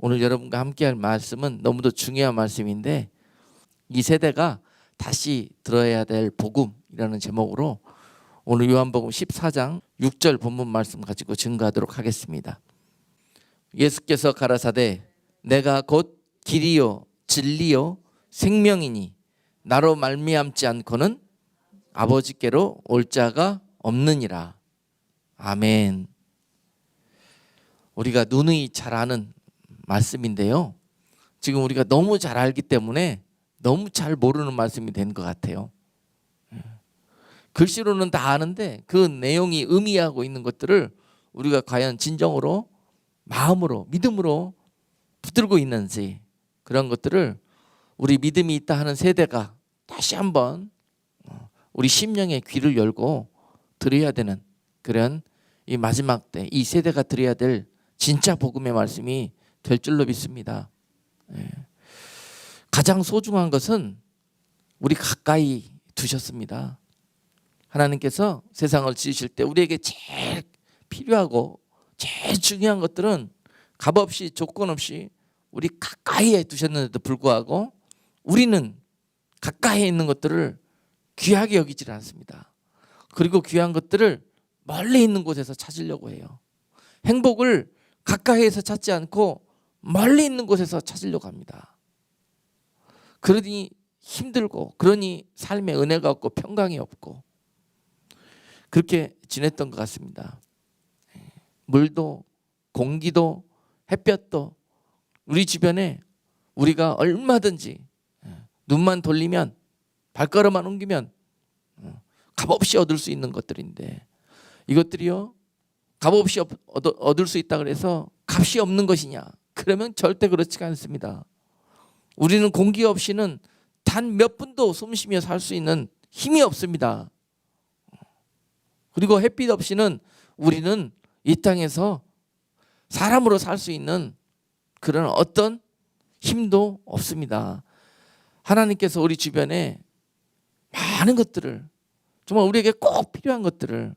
오늘 여러분과 함께할 말씀은 너무도 중요한 말씀인데, 이 세대가 다시 들어야 될 복음이라는 제목으로 오늘 요한복음 14장 6절 본문 말씀 가지고 증거하도록 하겠습니다. 예수께서 가라사대 내가 곧 길이요 진리요 생명이니 나로 말미암지 않고는 아버지께로 올 자가 없느니라. 아멘. 우리가 누누이 잘 아는 말씀인데요, 지금 우리가 너무 잘 알기 때문에 너무 잘 모르는 말씀이 된 것 같아요. 글씨로는 다 아는데 그 내용이 의미하고 있는 것들을 우리가 과연 진정으로 마음으로 믿음으로 붙들고 있는지, 그런 것들을 우리 믿음이 있다 하는 세대가 다시 한번 우리 심령의 귀를 열고 들어야 되는 그런 이 마지막 때 이 세대가 들어야 될 진짜 복음의 말씀이 될 줄로 믿습니다. 가장 소중한 것은 우리 가까이 두셨습니다. 하나님께서 세상을 지으실 때 우리에게 제일 필요하고 제일 중요한 것들은 값없이 조건 없이 우리 가까이에 두셨는데도 불구하고 우리는 가까이에 있는 것들을 귀하게 여기질 않습니다. 그리고 귀한 것들을 멀리 있는 곳에서 찾으려고 해요. 행복을 가까이에서 찾지 않고 멀리 있는 곳에서 찾으려고 합니다. 그러니 힘들고, 그러니 삶의 은혜가 없고 평강이 없고 그렇게 지냈던 것 같습니다. 물도 공기도 햇볕도 우리 주변에 우리가 얼마든지 눈만 돌리면, 발걸음만 옮기면 값없이 얻을 수 있는 것들인데, 이것들이요 값없이 얻을 수 있다 그래서 값이 없는 것이냐? 그러면 절대 그렇지가 않습니다. 우리는 공기 없이는 단 몇 분도 숨쉬며 살 수 있는 힘이 없습니다. 그리고 햇빛 없이는 우리는 이 땅에서 사람으로 살 수 있는 그런 어떤 힘도 없습니다. 하나님께서 우리 주변에 많은 것들을, 정말 우리에게 꼭 필요한 것들을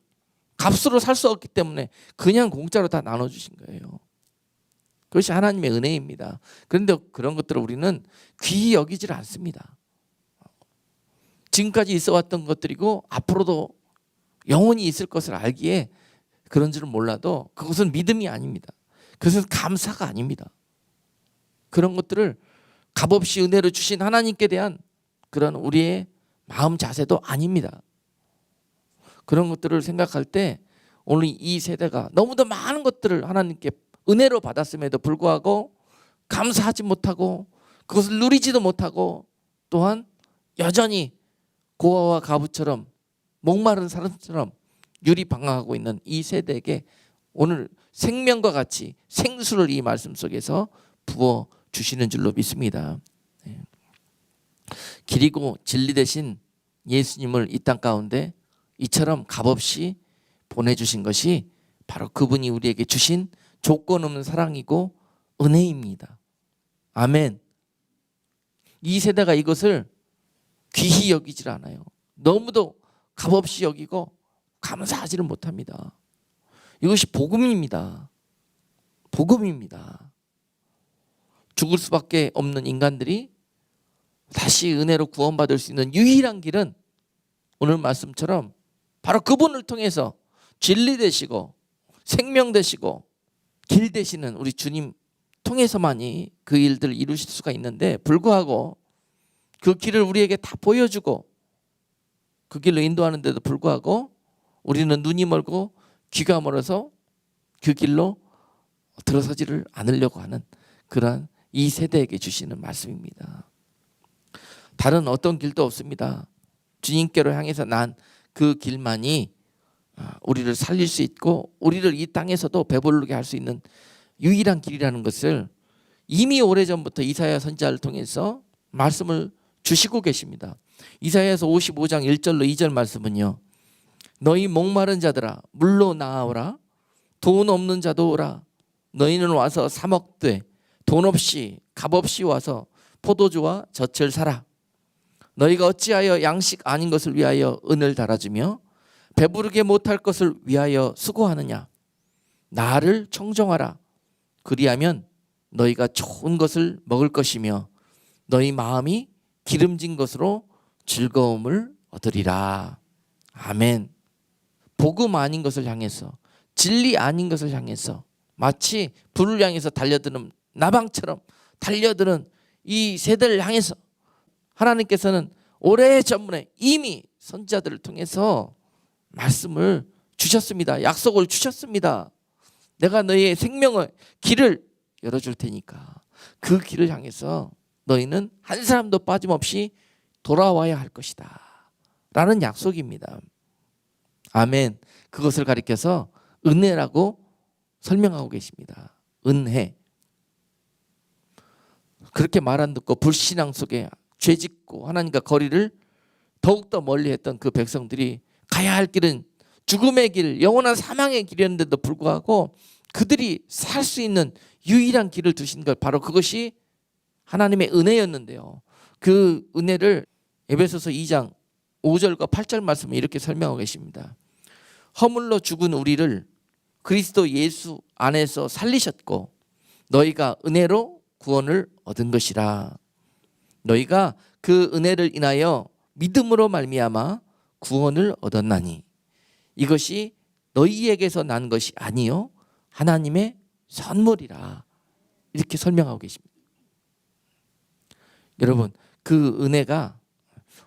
값으로 살 수 없기 때문에 그냥 공짜로 다 나눠주신 거예요. 그것이 하나님의 은혜입니다. 그런데 그런 것들을 우리는 귀히 여기질 않습니다. 지금까지 있어 왔던 것들이고 앞으로도 영원히 있을 것을 알기에 그런 줄은 몰라도 그것은 믿음이 아닙니다. 그것은 감사가 아닙니다. 그런 것들을 값없이 은혜로 주신 하나님께 대한 그런 우리의 마음 자세도 아닙니다. 그런 것들을 생각할 때 오늘 이 세대가 너무도 많은 것들을 하나님께 은혜로 받았음에도 불구하고 감사하지 못하고 그것을 누리지도 못하고 또한 여전히 고아와 가부처럼 목마른 사람처럼 유리방황하고 있는 이 세대에게 오늘 생명과 같이 생수를 이 말씀 속에서 부어 주시는 줄로 믿습니다. 길이고 진리 되신 예수님을 이 땅 가운데 이처럼 값없이 보내주신 것이 바로 그분이 우리에게 주신 조건 없는 사랑이고 은혜입니다. 아멘. 이 세대가 이것을 귀히 여기질 않아요. 너무도 값없이 여기고 감사하지를 못합니다. 이것이 복음입니다. 복음입니다. 죽을 수밖에 없는 인간들이 다시 은혜로 구원받을 수 있는 유일한 길은 오늘 말씀처럼 바로 그분을 통해서 진리 되시고 생명 되시고 길 되시는 우리 주님 통해서만이 그 일들을 이루실 수가 있는데, 불구하고 그 길을 우리에게 다 보여주고 그 길로 인도하는데도 불구하고 우리는 눈이 멀고 귀가 멀어서 그 길로 들어서지를 않으려고 하는 그런 이 세대에게 주시는 말씀입니다. 다른 어떤 길도 없습니다. 주님께로 향해서 난 그 길만이 우리를 살릴 수 있고 우리를 이 땅에서도 배부르게 할 수 있는 유일한 길이라는 것을 이미 오래전부터 이사야 선지자를 통해서 말씀을 주시고 계십니다. 이사야서 55장 1절로 2절 말씀은요, 너희 목마른 자들아 물로 나아오라, 돈 없는 자도 오라, 너희는 와서 사 먹되 돈 없이 값없이 와서 포도주와 젖을 사라. 너희가 어찌하여 양식 아닌 것을 위하여 은을 달아주며 배부르게 못할 것을 위하여 수고하느냐. 나를 청정하라. 그리하면 너희가 좋은 것을 먹을 것이며 너희 마음이 기름진 것으로 즐거움을 얻으리라. 아멘. 복음 아닌 것을 향해서, 진리 아닌 것을 향해서, 마치 불을 향해서 달려드는 나방처럼 달려드는 이 세대를 향해서 하나님께서는 오래전부터 이미 선지자들을 통해서 말씀을 주셨습니다. 약속을 주셨습니다. 내가 너희의 생명의 길을 열어줄 테니까 그 길을 향해서 너희는 한 사람도 빠짐없이 돌아와야 할 것이다 라는 약속입니다. 아멘. 그것을 가리켜서 은혜라고 설명하고 계십니다. 은혜. 그렇게 말 안 듣고 불신앙 속에 죄짓고 하나님과 거리를 더욱더 멀리했던 그 백성들이 가야 할 길은 죽음의 길, 영원한 사망의 길이었는데도 불구하고 그들이 살 수 있는 유일한 길을 두신 것, 바로 그것이 하나님의 은혜였는데요. 그 은혜를 에베소서 2장 5절과 8절 말씀을 이렇게 설명하고 계십니다. 허물로 죽은 우리를 그리스도 예수 안에서 살리셨고 너희가 은혜로 구원을 얻은 것이라. 너희가 그 은혜를 인하여 믿음으로 말미암아 구원을 얻었나니 이것이 너희에게서 난 것이 아니요 하나님의 선물이라. 이렇게 설명하고 계십니다. 여러분, 그 은혜가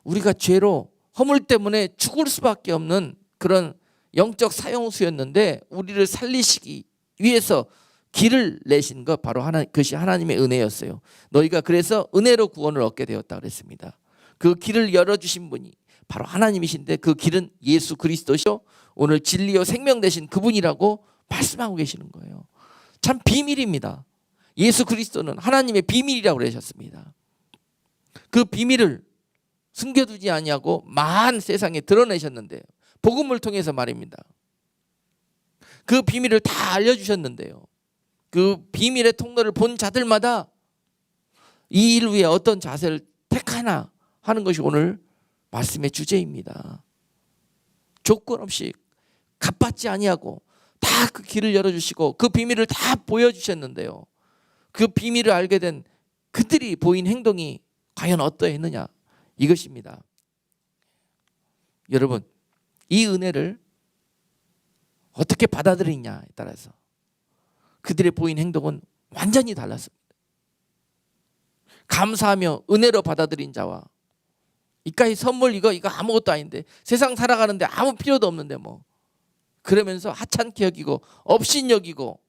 우리가 죄로 허물 때문에 죽을 수밖에 없는 그런 영적 사형수였는데 우리를 살리시기 위해서 길을 내신 것, 바로 그것이 하나님의 은혜였어요. 너희가 그래서 은혜로 구원을 얻게 되었다 그랬습니다. 그 길을 열어주신 분이 바로 하나님이신데 그 길은 예수 그리스도시요 오늘 진리요 생명 되신 그분이라고 말씀하고 계시는 거예요. 참 비밀입니다. 예수 그리스도는 하나님의 비밀이라고 그러셨습니다. 그 비밀을 숨겨두지 아니하고 만 세상에 드러내셨는데요. 복음을 통해서 말입니다. 그 비밀을 다 알려주셨는데요. 그 비밀의 통로를 본 자들마다 이 일 위에 어떤 자세를 택하나 하는 것이 오늘 말씀의 주제입니다. 조건 없이 값받지 아니하고 다 그 길을 열어주시고 그 비밀을 다 보여주셨는데요. 그 비밀을 알게 된 그들이 보인 행동이 과연 어떠했느냐, 이것입니다. 여러분, 이 은혜를 어떻게 받아들이냐에 따라서 그들의 보인 행동은 완전히 달랐습니다. 감사하며 은혜로 받아들인 자와 이까이 선물 이거 아무것도 아닌데 세상 살아가는데 아무 필요도 없는데 뭐 그러면서 하찮게 여기고 업신여기고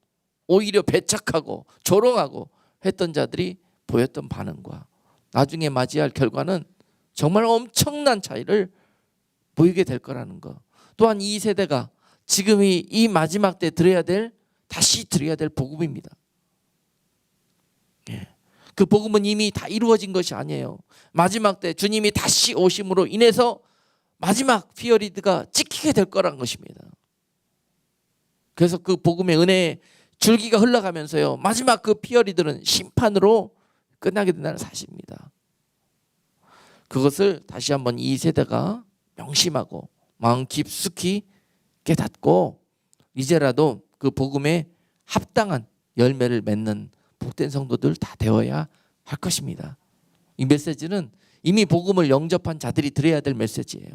오히려 배척하고 조롱하고 했던 자들이 보였던 반응과 나중에 맞이할 결과는 정말 엄청난 차이를 보이게 될 거라는 것. 또한 이 세대가 지금 이 마지막 때 다시 들어야 될 복음입니다. 그 복음은 이미 다 이루어진 것이 아니에요. 마지막 때 주님이 다시 오심으로 인해서 마지막 피어리드가 찍히게 될 거라는 것입니다. 그래서 그 복음의 은혜의 줄기가 흘러가면서요, 마지막 그 피어리드는 심판으로 끝나게 된다는 사실입니다. 그것을 다시 한번 이 세대가 명심하고 마음 깊숙이 깨닫고 이제라도 그 복음에 합당한 열매를 맺는 복된 성도들 다 되어야 할 것입니다. 이 메시지는 이미 복음을 영접한 자들이 들어야 될 메시지예요.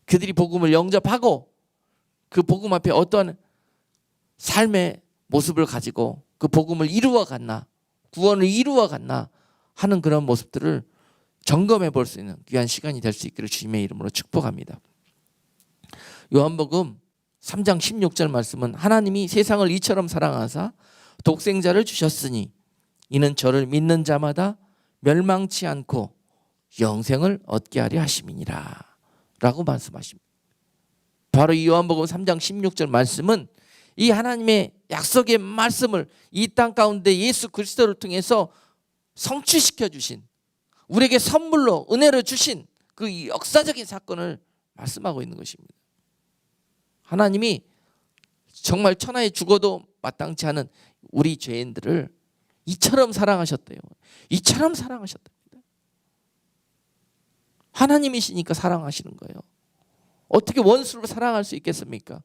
그들이 복음을 영접하고 그 복음 앞에 어떠한 삶의 모습을 가지고 그 복음을 이루어 갔나, 구원을 이루어 갔나 하는 그런 모습들을 점검해 볼 수 있는 귀한 시간이 될 수 있기를 주님의 이름으로 축복합니다. 요한복음 3장 16절 말씀은 하나님이 세상을 이처럼 사랑하사 독생자를 주셨으니 이는 저를 믿는 자마다 멸망치 않고 영생을 얻게 하려 하심이니라 라고 말씀하십니다. 바로 이 요한복음 3장 16절 말씀은 이 하나님의 약속의 말씀을 이 땅 가운데 예수 그리스도를 통해서 성취시켜 주신, 우리에게 선물로 은혜로 주신 그 역사적인 사건을 말씀하고 있는 것입니다. 하나님이 정말 천하에 죽어도 마땅치 않은 우리 죄인들을 이처럼 사랑하셨대요. 이처럼 사랑하셨답니다. 하나님이시니까 사랑하시는 거예요. 어떻게 원수를 사랑할 수 있겠습니까?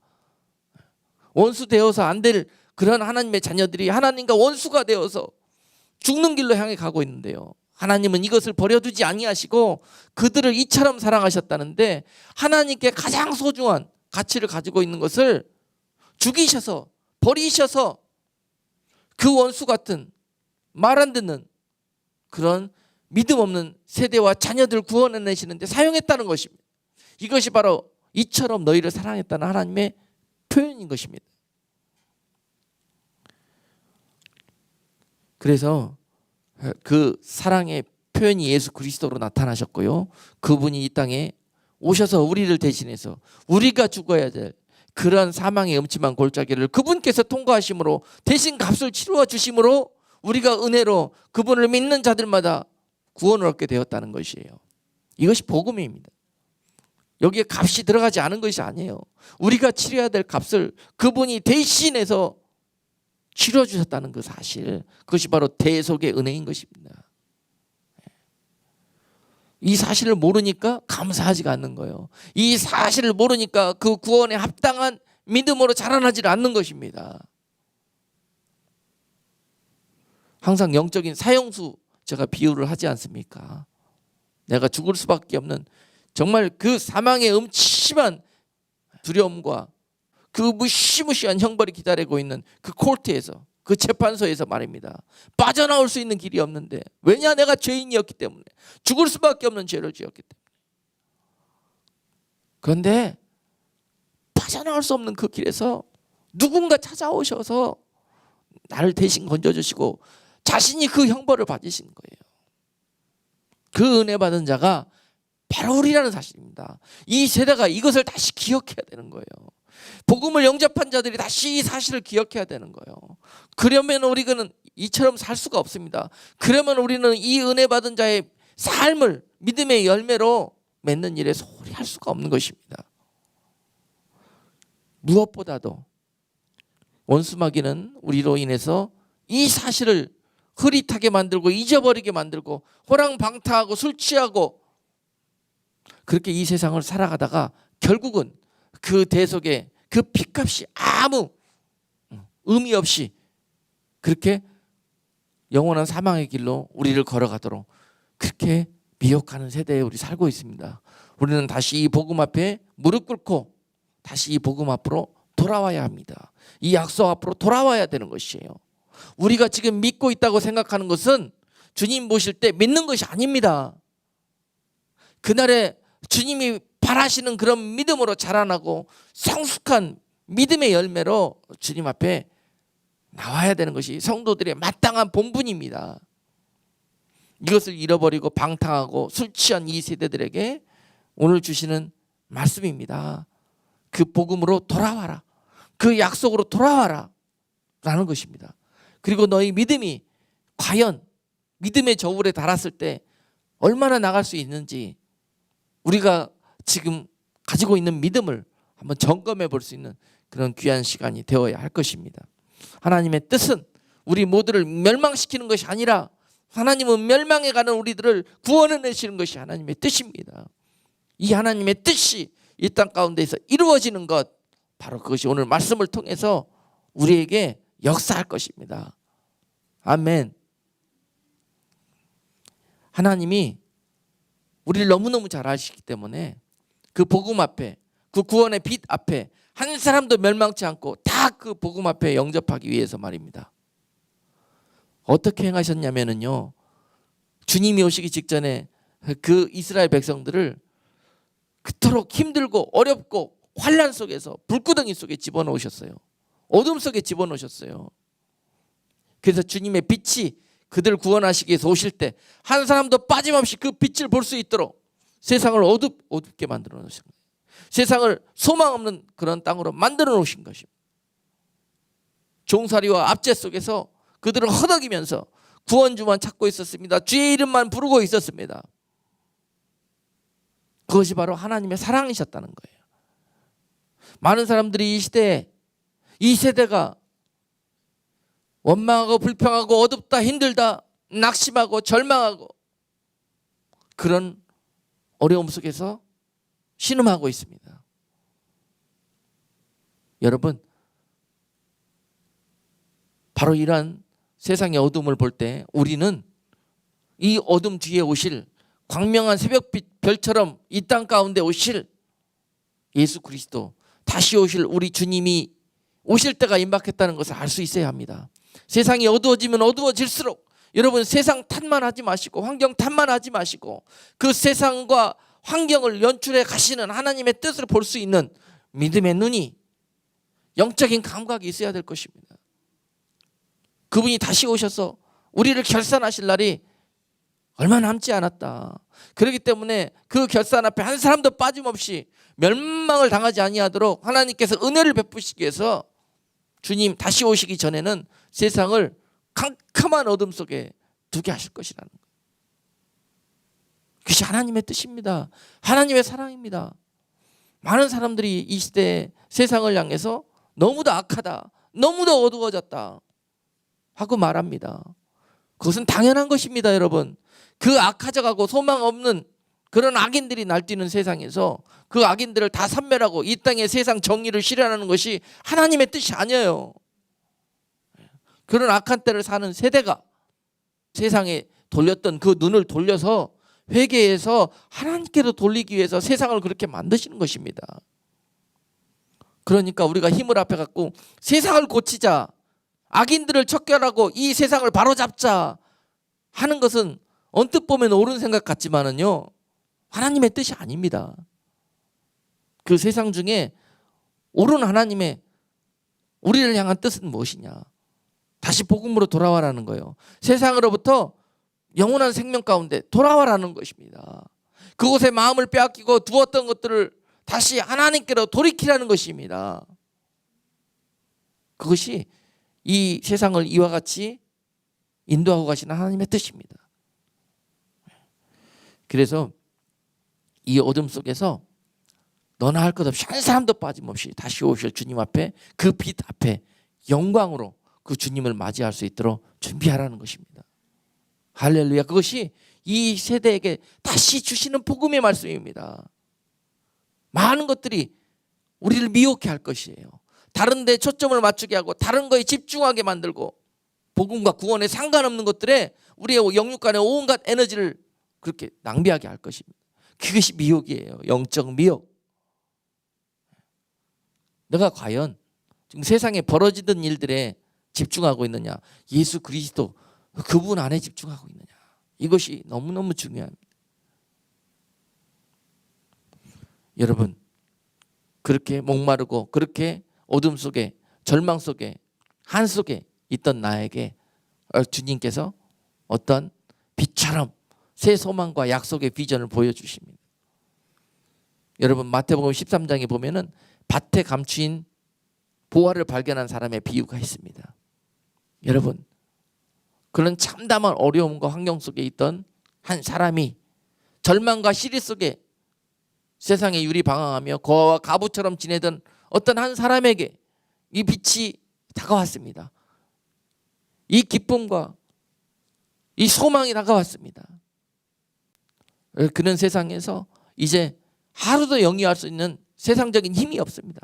원수 되어서 안 될 그런 하나님의 자녀들이 하나님과 원수가 되어서 죽는 길로 향해 가고 있는데요, 하나님은 이것을 버려두지 아니하시고 그들을 이처럼 사랑하셨다는데 하나님께 가장 소중한 가치를 가지고 있는 것을 죽이셔서 버리셔서 그 원수 같은 말 안 듣는 그런 믿음 없는 세대와 자녀들 구원해내시는데 사용했다는 것입니다. 이것이 바로 이처럼 너희를 사랑했다는 하나님의 표현인 것입니다. 그래서 그 사랑의 표현이 예수 그리스도로 나타나셨고요, 그분이 이 땅에 오셔서 우리를 대신해서 우리가 죽어야 될 그런 사망의 음침한 골짜기를 그분께서 통과하심으로 대신 값을 치루어 주심으로 우리가 은혜로 그분을 믿는 자들마다 구원을 얻게 되었다는 것이에요. 이것이 복음입니다. 여기에 값이 들어가지 않은 것이 아니에요. 우리가 치러야 될 값을 그분이 대신해서 치러 주셨다는 그 사실, 그것이 바로 대속의 은혜인 것입니다. 이 사실을 모르니까 감사하지가 않는 거예요. 이 사실을 모르니까 그 구원에 합당한 믿음으로 자라나지 않는 것입니다. 항상 영적인 사형수 제가 비유를 하지 않습니까? 내가 죽을 수밖에 없는 정말 그 사망의 음침한 두려움과 그 무시무시한 형벌이 기다리고 있는 그 콜트에서, 그 재판소에서 말입니다. 빠져나올 수 있는 길이 없는데, 왜냐? 내가 죄인이었기 때문에, 죽을 수밖에 없는 죄를 지었기 때문에. 그런데 빠져나올 수 없는 그 길에서 누군가 찾아오셔서 나를 대신 건져주시고 자신이 그 형벌을 받으신 거예요. 그 은혜 받은 자가 바로 우리라는 사실입니다. 이 세대가 이것을 다시 기억해야 되는 거예요. 복음을 영접한 자들이 다시 이 사실을 기억해야 되는 거예요. 그러면 우리는 이처럼 살 수가 없습니다. 그러면 우리는 이 은혜 받은 자의 삶을 믿음의 열매로 맺는 일에 소홀히 할 수가 없는 것입니다. 무엇보다도 원수마귀는 우리로 인해서 이 사실을 흐릿하게 만들고 잊어버리게 만들고 호랑방탕하고 술 취하고 그렇게 이 세상을 살아가다가 결국은 그 대속의 그 핏값이 아무 의미 없이 그렇게 영원한 사망의 길로 우리를 걸어가도록 그렇게 미혹하는 세대에 우리 살고 있습니다. 우리는 다시 이 복음 앞에 무릎 꿇고 다시 이 복음 앞으로 돌아와야 합니다. 이 약속 앞으로 돌아와야 되는 것이에요. 우리가 지금 믿고 있다고 생각하는 것은 주님 보실 때 믿는 것이 아닙니다. 그날에 주님이 바라시는 그런 믿음으로 자라나고 성숙한 믿음의 열매로 주님 앞에 나와야 되는 것이 성도들의 마땅한 본분입니다. 이것을 잃어버리고 방탕하고 술 취한 이 세대들에게 오늘 주시는 말씀입니다. 그 복음으로 돌아와라. 그 약속으로 돌아와라 라는 것입니다. 그리고 너희 믿음이 과연 믿음의 저울에 달았을 때 얼마나 나갈 수 있는지 우리가 지금 가지고 있는 믿음을 한번 점검해 볼 수 있는 그런 귀한 시간이 되어야 할 것입니다. 하나님의 뜻은 우리 모두를 멸망시키는 것이 아니라 하나님은 멸망해 가는 우리들을 구원해 내시는 것이 하나님의 뜻입니다. 이 하나님의 뜻이 이 땅 가운데에서 이루어지는 것, 바로 그것이 오늘 말씀을 통해서 우리에게 역사할 것입니다. 아멘. 하나님이 우리를 너무너무 잘 아시기 때문에 그 복음 앞에, 그 구원의 빛 앞에 한 사람도 멸망치 않고 다 그 복음 앞에 영접하기 위해서 말입니다. 어떻게 행하셨냐면요, 주님이 오시기 직전에 그 이스라엘 백성들을 그토록 힘들고 어렵고 환난 속에서 불구덩이 속에 집어넣으셨어요. 어둠 속에 집어넣으셨어요. 그래서 주님의 빛이 그들을 구원하시기 위해서 오실 때 한 사람도 빠짐없이 그 빛을 볼 수 있도록 세상을 어둡게 만들어 놓으신 거예요. 세상을 소망 없는 그런 땅으로 만들어 놓으신 것입니다. 종살이와 압제 속에서 그들은 허덕이면서 구원주만 찾고 있었습니다. 주의 이름만 부르고 있었습니다. 그것이 바로 하나님의 사랑이셨다는 거예요. 많은 사람들이 이 시대에, 이 세대가 원망하고 불평하고 어둡다, 힘들다, 낙심하고 절망하고 그런 어려움 속에서 신음하고 있습니다. 여러분, 바로 이러한 세상의 어둠을 볼 때 우리는 이 어둠 뒤에 오실 광명한 새벽빛 별처럼 이 땅 가운데 오실 예수 그리스도, 다시 오실 우리 주님이 오실 때가 임박했다는 것을 알 수 있어야 합니다. 세상이 어두워지면 어두워질수록 여러분 세상 탓만 하지 마시고 환경 탓만 하지 마시고 그 세상과 환경을 연출해 가시는 하나님의 뜻을 볼 수 있는 믿음의 눈이, 영적인 감각이 있어야 될 것입니다. 그분이 다시 오셔서 우리를 결산하실 날이 얼마 남지 않았다. 그렇기 때문에 그 결산 앞에 한 사람도 빠짐없이 멸망을 당하지 아니하도록 하나님께서 은혜를 베푸시기 위해서 주님 다시 오시기 전에는 세상을 캄캄한 어둠 속에 두게 하실 것이라는 거예요. 그것이 하나님의 뜻입니다. 하나님의 사랑입니다. 많은 사람들이 이 시대에 세상을 향해서 너무도 악하다, 너무도 어두워졌다 하고 말합니다. 그것은 당연한 것입니다. 여러분, 그 악하져가고 소망 없는 그런 악인들이 날뛰는 세상에서 그 악인들을 다 섬멸하고 이 땅에 세상 정의를 실현하는 것이 하나님의 뜻이 아니에요. 그런 악한 때를 사는 세대가 세상에 돌렸던 그 눈을 돌려서 회개해서 하나님께로 돌리기 위해서 세상을 그렇게 만드시는 것입니다. 그러니까 우리가 힘을 합해 갖고 세상을 고치자, 악인들을 척결하고 이 세상을 바로잡자 하는 것은 언뜻 보면 옳은 생각 같지만은요, 하나님의 뜻이 아닙니다. 그 세상 중에 옳은 하나님의 우리를 향한 뜻은 무엇이냐? 다시 복음으로 돌아와라는 거예요. 세상으로부터 영원한 생명 가운데 돌아와라는 것입니다. 그곳에 마음을 빼앗기고 두었던 것들을 다시 하나님께로 돌이키라는 것입니다. 그것이 이 세상을 이와 같이 인도하고 가시는 하나님의 뜻입니다. 그래서 이 어둠 속에서 너나 할 것 없이 한 사람도 빠짐없이 다시 오실 주님 앞에, 그 빛 앞에 영광으로 그 주님을 맞이할 수 있도록 준비하라는 것입니다. 할렐루야. 그것이 이 세대에게 다시 주시는 복음의 말씀입니다. 많은 것들이 우리를 미혹해 할 것이에요. 다른 데 초점을 맞추게 하고 다른 거에 집중하게 만들고 복음과 구원에 상관없는 것들에 우리의 영육 간의 온갖 에너지를 그렇게 낭비하게 할 것입니다. 그것이 미혹이에요. 영적 미혹. 내가 과연 지금 세상에 벌어지던 일들에 집중하고 있느냐, 예수 그리스도 그분 안에 집중하고 있느냐, 이것이 너무너무 중요합니다. 여러분, 그렇게 목마르고 그렇게 어둠 속에, 절망 속에, 한 속에 있던 나에게 주님께서 어떤 빛처럼 새 소망과 약속의 비전을 보여주십니다. 여러분, 마태복음 13장에 보면은 밭에 감추인 보화를 발견한 사람의 비유가 있습니다. 여러분, 그런 참담한 어려움과 환경 속에 있던 한 사람이 절망과 시리 속에 세상에 유리방황하며 고아와 가부처럼 지내던 어떤 한 사람에게 이 빛이 다가왔습니다. 이 기쁨과 이 소망이 다가왔습니다. 그런 세상에서 이제 하루도 영위할 수 있는 세상적인 힘이 없습니다.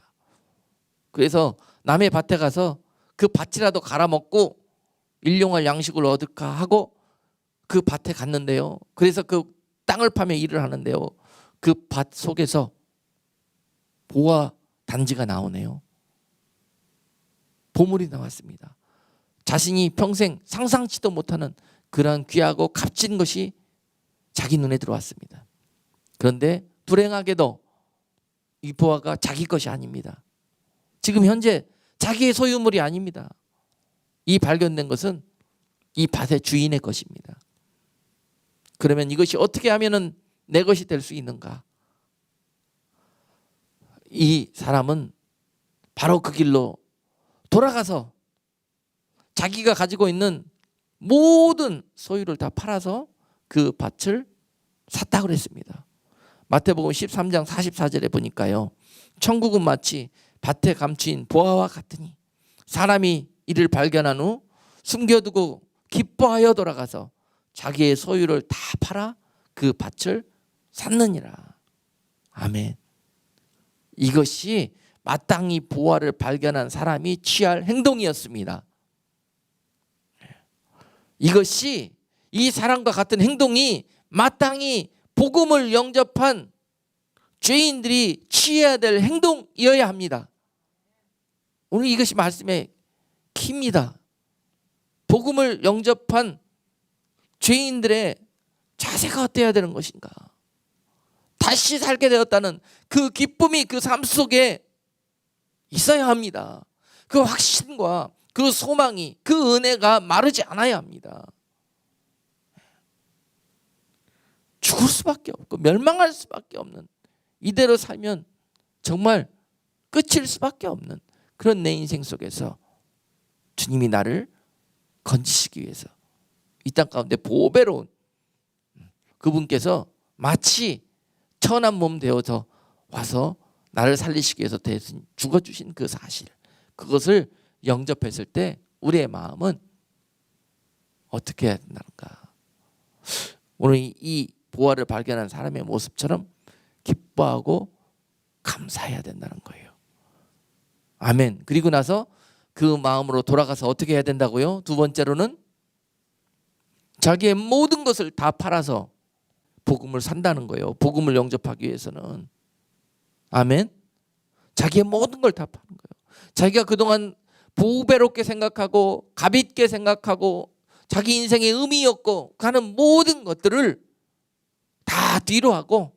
그래서 남의 밭에 가서 그 밭이라도 갈아먹고 일용할 양식을 얻을까 하고 그 밭에 갔는데요. 그래서 그 땅을 파며 일을 하는데요. 그 밭 속에서 보화 단지가 나오네요. 보물이 나왔습니다. 자신이 평생 상상치도 못하는 그러한 귀하고 값진 것이 자기 눈에 들어왔습니다. 그런데 불행하게도 이 보화가 자기 것이 아닙니다. 지금 현재 자기의 소유물이 아닙니다. 이 발견된 것은 이 밭의 주인의 것입니다. 그러면 이것이 어떻게 하면은 내 것이 될 수 있는가? 이 사람은 바로 그 길로 돌아가서 자기가 가지고 있는 모든 소유를 다 팔아서 그 밭을 샀다고 그랬습니다. 마태복음 13장 44절에 보니까요, 천국은 마치 밭에 감추인 보화와 같으니 사람이 이를 발견한 후 숨겨두고 기뻐하여 돌아가서 자기의 소유를 다 팔아 그 밭을 샀느니라. 아멘. 이것이 마땅히 보화를 발견한 사람이 취할 행동이었습니다. 이것이 이 사람과 같은 행동이 마땅히 복음을 영접한 죄인들이 취해야 될 행동이어야 합니다. 오늘 이것이 말씀의 키입니다. 복음을 영접한 죄인들의 자세가 어때야 되는 것인가? 다시 살게 되었다는 그 기쁨이 그 삶 속에 있어야 합니다. 그 확신과 그 소망이, 그 은혜가 마르지 않아야 합니다. 죽을 수밖에 없고 멸망할 수밖에 없는, 이대로 살면 정말 끝일 수밖에 없는 그런 내 인생 속에서 주님이 나를 건지시기 위해서 이 땅 가운데 보배로운 그분께서 마치 천한 몸 되어서 와서 나를 살리시기 위해서 대신 죽어주신 그 사실, 그것을 영접했을 때 우리의 마음은 어떻게 해야 된다는가? 오늘 이 보화를 발견한 사람의 모습처럼 기뻐하고 감사해야 된다는 거예요. 아멘. 그리고 나서 그 마음으로 돌아가서 어떻게 해야 된다고요? 두 번째로는 자기의 모든 것을 다 팔아서 복음을 산다는 거예요. 복음을 영접하기 위해서는. 아멘. 자기의 모든 걸 다 파는 거예요. 자기가 그동안 보배롭게 생각하고 값있게 생각하고 자기 인생의 의미였고 가는 모든 것들을 다 뒤로 하고,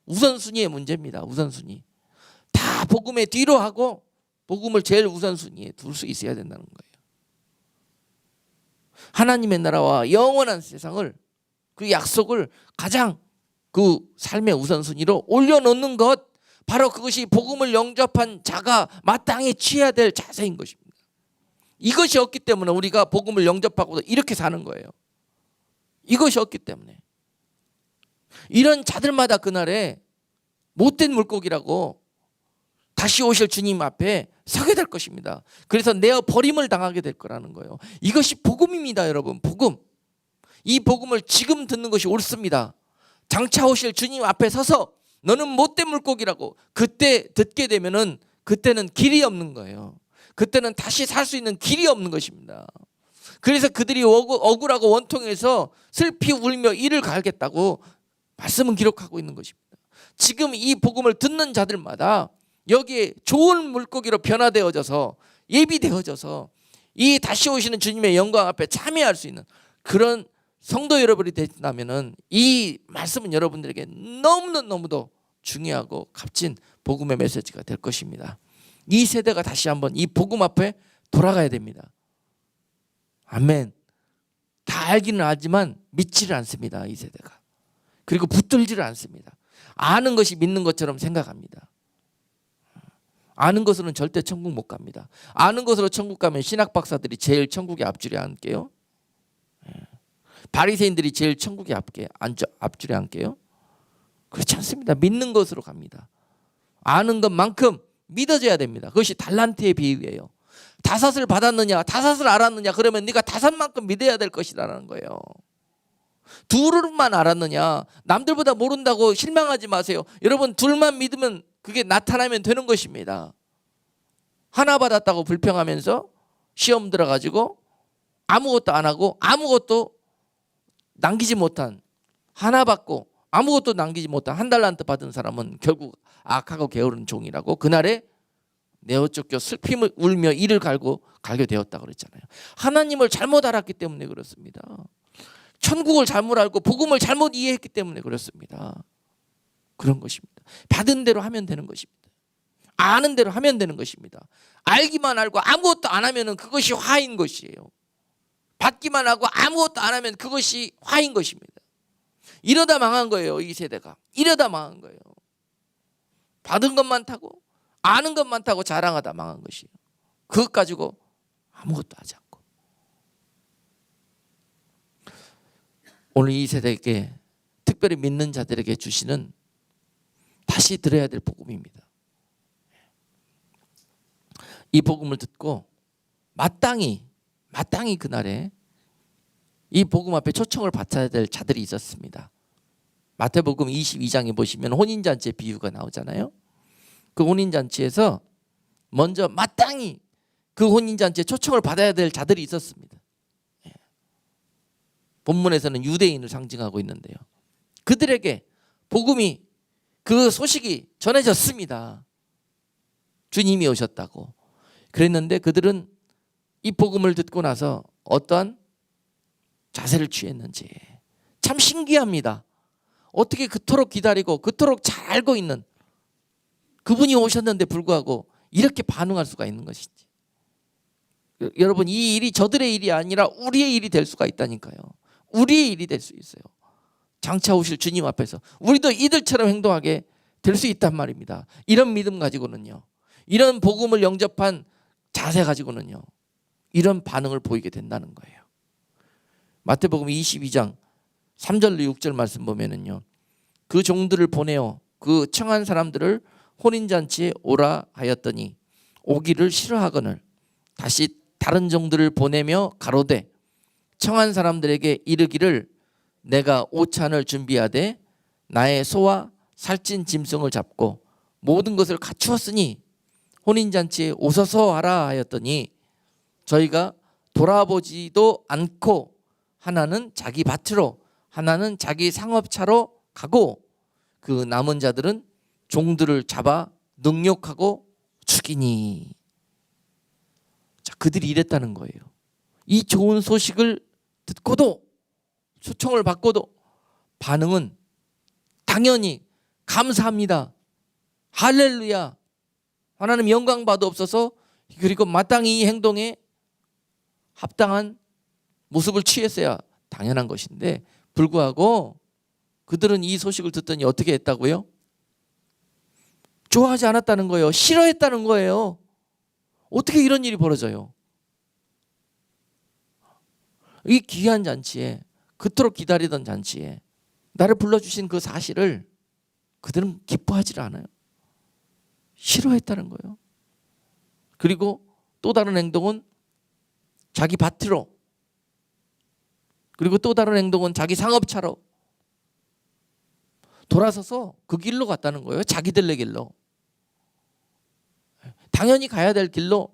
우선순위의 문제입니다. 우선순위. 다 복음의 뒤로 하고 복음을 제일 우선순위에 둘 수 있어야 된다는 거예요. 하나님의 나라와 영원한 세상을, 그 약속을 가장 그 삶의 우선순위로 올려놓는 것, 바로 그것이 복음을 영접한 자가 마땅히 취해야 될 자세인 것입니다. 이것이 없기 때문에 우리가 복음을 영접하고 이렇게 사는 거예요. 이것이 없기 때문에. 이런 자들마다 그날에 못된 물고기라고 다시 오실 주님 앞에 서게 될 것입니다. 그래서 내어 버림을 당하게 될 거라는 거예요. 이것이 복음입니다, 여러분. 복음. 이 복음을 지금 듣는 것이 옳습니다. 장차 오실 주님 앞에 서서 너는 못된 물고기라고 그때 듣게 되면은, 그때는 길이 없는 거예요. 그때는 다시 살 수 있는 길이 없는 것입니다. 그래서 그들이 억울하고 원통해서 슬피 울며 이를 갈겠다고 말씀은 기록하고 있는 것입니다. 지금 이 복음을 듣는 자들마다 여기에 좋은 물고기로 변화되어져서 예비되어져서 이 다시 오시는 주님의 영광 앞에 참여할 수 있는 그런 성도 여러분이 된다면은 이 말씀은 여러분들에게 너무도 중요하고 값진 복음의 메시지가 될 것입니다. 이 세대가 다시 한번 이 복음 앞에 돌아가야 됩니다. 아멘. 다 알기는 알지만 믿지를 않습니다, 이 세대가. 그리고 붙들지를 않습니다. 아는 것이 믿는 것처럼 생각합니다. 아는 것으로는 절대 천국 못 갑니다. 아는 것으로 천국 가면 신학 박사들이 제일 천국에 앞줄에 앉게요. 바리새인들이 제일 천국에 앞줄에 앉게요. 그렇지 않습니다. 믿는 것으로 갑니다. 아는 것만큼 믿어져야 됩니다. 그것이 달란트의 비유예요. 다섯을 받았느냐, 다섯을 알았느냐, 그러면 네가 다섯만큼 믿어야 될 것이라는 거예요. 둘만 알았느냐, 남들보다 모른다고 실망하지 마세요. 여러분, 둘만 믿으면 그게 나타나면 되는 것입니다. 하나 받았다고 불평하면서 시험 들어가지고 아무것도 안 하고 아무것도 남기지 못한, 하나 받고 아무것도 남기지 못한 한 달란트 받은 사람은 결국 악하고 게으른 종이라고 그날에 내어 쫓겨 슬피 울며 이를 갈게 되었다고 그랬잖아요. 하나님을 잘못 알았기 때문에 그렇습니다. 천국을 잘못 알고 복음을 잘못 이해했기 때문에 그렇습니다. 그런 것입니다. 받은 대로 하면 되는 것입니다. 아는 대로 하면 되는 것입니다. 알기만 알고 아무것도 안 하면 그것이 화인 것이에요. 받기만 하고 아무것도 안 하면 그것이 화인 것입니다. 이러다 망한 거예요, 이 세대가. 이러다 망한 거예요. 받은 것만 타고 아는 것만 타고 자랑하다 망한 것이에요. 그것 가지고 아무것도 하지 않고. 오늘 이 세대에게, 특별히 믿는 자들에게 주시는 다시 들어야 될 복음입니다. 이 복음을 듣고 마땅히 그날에 이 복음 앞에 초청을 받아야 될 자들이 있었습니다. 마태복음 22장에 보시면 혼인잔치의 비유가 나오잖아요. 그 혼인잔치에서 먼저 마땅히 그 혼인잔치에 초청을 받아야 될 자들이 있었습니다. 본문에서는 유대인을 상징하고 있는데요. 그들에게 복음이 그 소식이 전해졌습니다. 주님이 오셨다고. 그랬는데 그들은 이 복음을 듣고 나서 어떠한 자세를 취했는지 참 신기합니다. 어떻게 그토록 기다리고 그토록 잘 알고 있는 그분이 오셨는데 불구하고 이렇게 반응할 수가 있는 것인지. 여러분, 이 일이 저들의 일이 아니라 우리의 일이 될 수가 있다니까요. 우리의 일이 될 수 있어요. 장차 오실 주님 앞에서 우리도 이들처럼 행동하게 될 수 있단 말입니다. 이런 믿음 가지고는요, 이런 복음을 영접한 자세 가지고는요, 이런 반응을 보이게 된다는 거예요. 마태복음 22장 3절로 6절 말씀 보면은요, 그 종들을 보내어 그 청한 사람들을 혼인잔치에 오라 하였더니 오기를 싫어하거늘 다시 다른 종들을 보내며 가로되 청한 사람들에게 이르기를 내가 오찬을 준비하되 나의 소와 살찐 짐승을 잡고 모든 것을 갖추었으니 혼인잔치에 오소서 하라 하였더니 저희가 돌아보지도 않고 하나는 자기 밭으로 하나는 자기 상업차로 가고 그 남은 자들은 종들을 잡아 능욕하고 죽이니. 자, 그들이 이랬다는 거예요. 이 좋은 소식을 듣고도, 초청을 받고도 반응은 당연히 감사합니다, 할렐루야, 하나님 영광 받으옵소서, 그리고 마땅히 이 행동에 합당한 모습을 취했어야 당연한 것인데, 불구하고 그들은 이 소식을 듣더니 어떻게 했다고요? 좋아하지 않았다는 거예요. 싫어했다는 거예요. 어떻게 이런 일이 벌어져요? 이 귀한 잔치에, 그토록 기다리던 잔치에 나를 불러주신 그 사실을 그들은 기뻐하지 않아요. 싫어했다는 거예요. 그리고 또 다른 행동은 자기 밭으로, 그리고 또 다른 행동은 자기 상업차로 돌아서서 그 길로 갔다는 거예요. 자기들의 길로. 당연히 가야 될 길로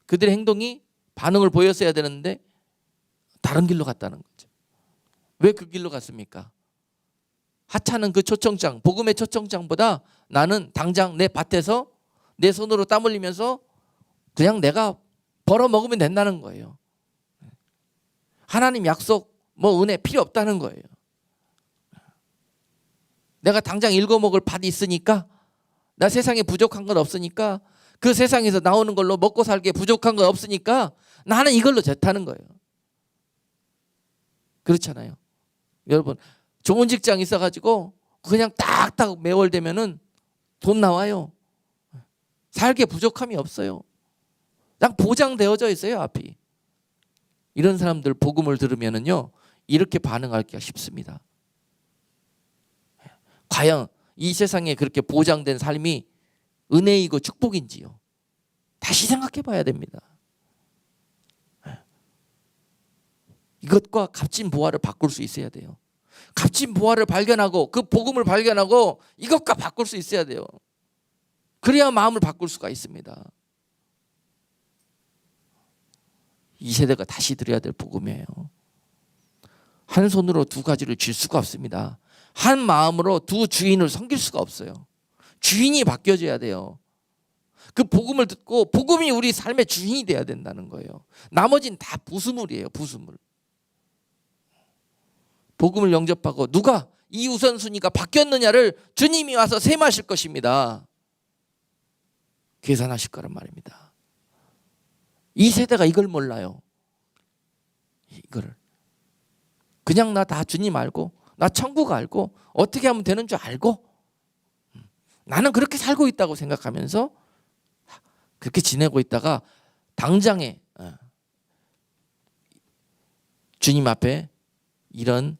그들의 행동이 반응을 보였어야 되는데 다른 길로 갔다는 거죠. 왜 그 길로 갔습니까? 하찮은 그 초청장, 복음의 초청장보다 나는 당장 내 밭에서 내 손으로 땀 흘리면서 그냥 내가 벌어 먹으면 된다는 거예요. 하나님 약속, 은혜 필요 없다는 거예요. 내가 당장 읽어 먹을 밭이 있으니까, 나 세상에 부족한 건 없으니까, 그 세상에서 나오는 걸로 먹고 살기에 부족한 건 없으니까 나는 이걸로 좋다는 거예요. 그렇잖아요. 여러분, 좋은 직장 있어가지고 그냥 딱딱 매월 되면은 돈 나와요. 살기에 부족함이 없어요. 딱 보장되어져 있어요, 앞이. 이런 사람들 복음을 들으면은요, 이렇게 반응하기가 쉽습니다. 과연 이 세상에 그렇게 보장된 삶이 은혜이고 축복인지요? 다시 생각해 봐야 됩니다. 이것과 값진 보화를 바꿀 수 있어야 돼요. 값진 보화를 발견하고 그 복음을 발견하고 이것과 바꿀 수 있어야 돼요. 그래야 마음을 바꿀 수가 있습니다. 이 세대가 다시 들어야 될 복음이에요. 한 손으로 두 가지를 쥘 수가 없습니다. 한 마음으로 두 주인을 섬길 수가 없어요. 주인이 바뀌어져야 돼요. 그 복음을 듣고 복음이 우리 삶의 주인이 돼야 된다는 거예요. 나머지는 다 부수물이에요. 부수물. 복음을 영접하고 누가 이 우선순위가 바뀌었느냐를 주님이 와서 셈하실 것입니다. 계산하실 거란 말입니다. 이 세대가 이걸 몰라요. 이거를 그냥 나 다 주님 알고, 나 천국 알고, 어떻게 하면 되는 줄 알고, 나는 그렇게 살고 있다고 생각하면서 그렇게 지내고 있다가 당장에 주님 앞에 이런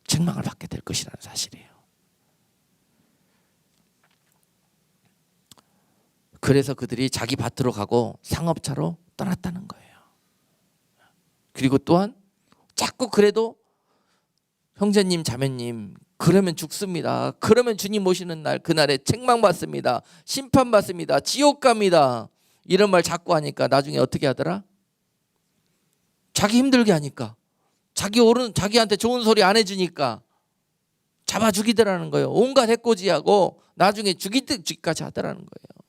책망을 받게 될 것이라는 사실이에요. 그래서 그들이 자기 밭으로 가고 상업차로 떠났다는 거예요. 그리고 또한 자꾸 그래도 형제님, 자매님, 그러면 죽습니다. 그러면 주님 오시는 날, 그날에 책망받습니다. 심판받습니다. 지옥 갑니다. 이런 말 자꾸 하니까 나중에 어떻게 하더라? 자기 힘들게 하니까 자기한테 좋은 소리 안 해주니까 잡아 죽이더라는 거예요. 온갖 해코지하고 나중에 죽이까지 하더라는 거예요.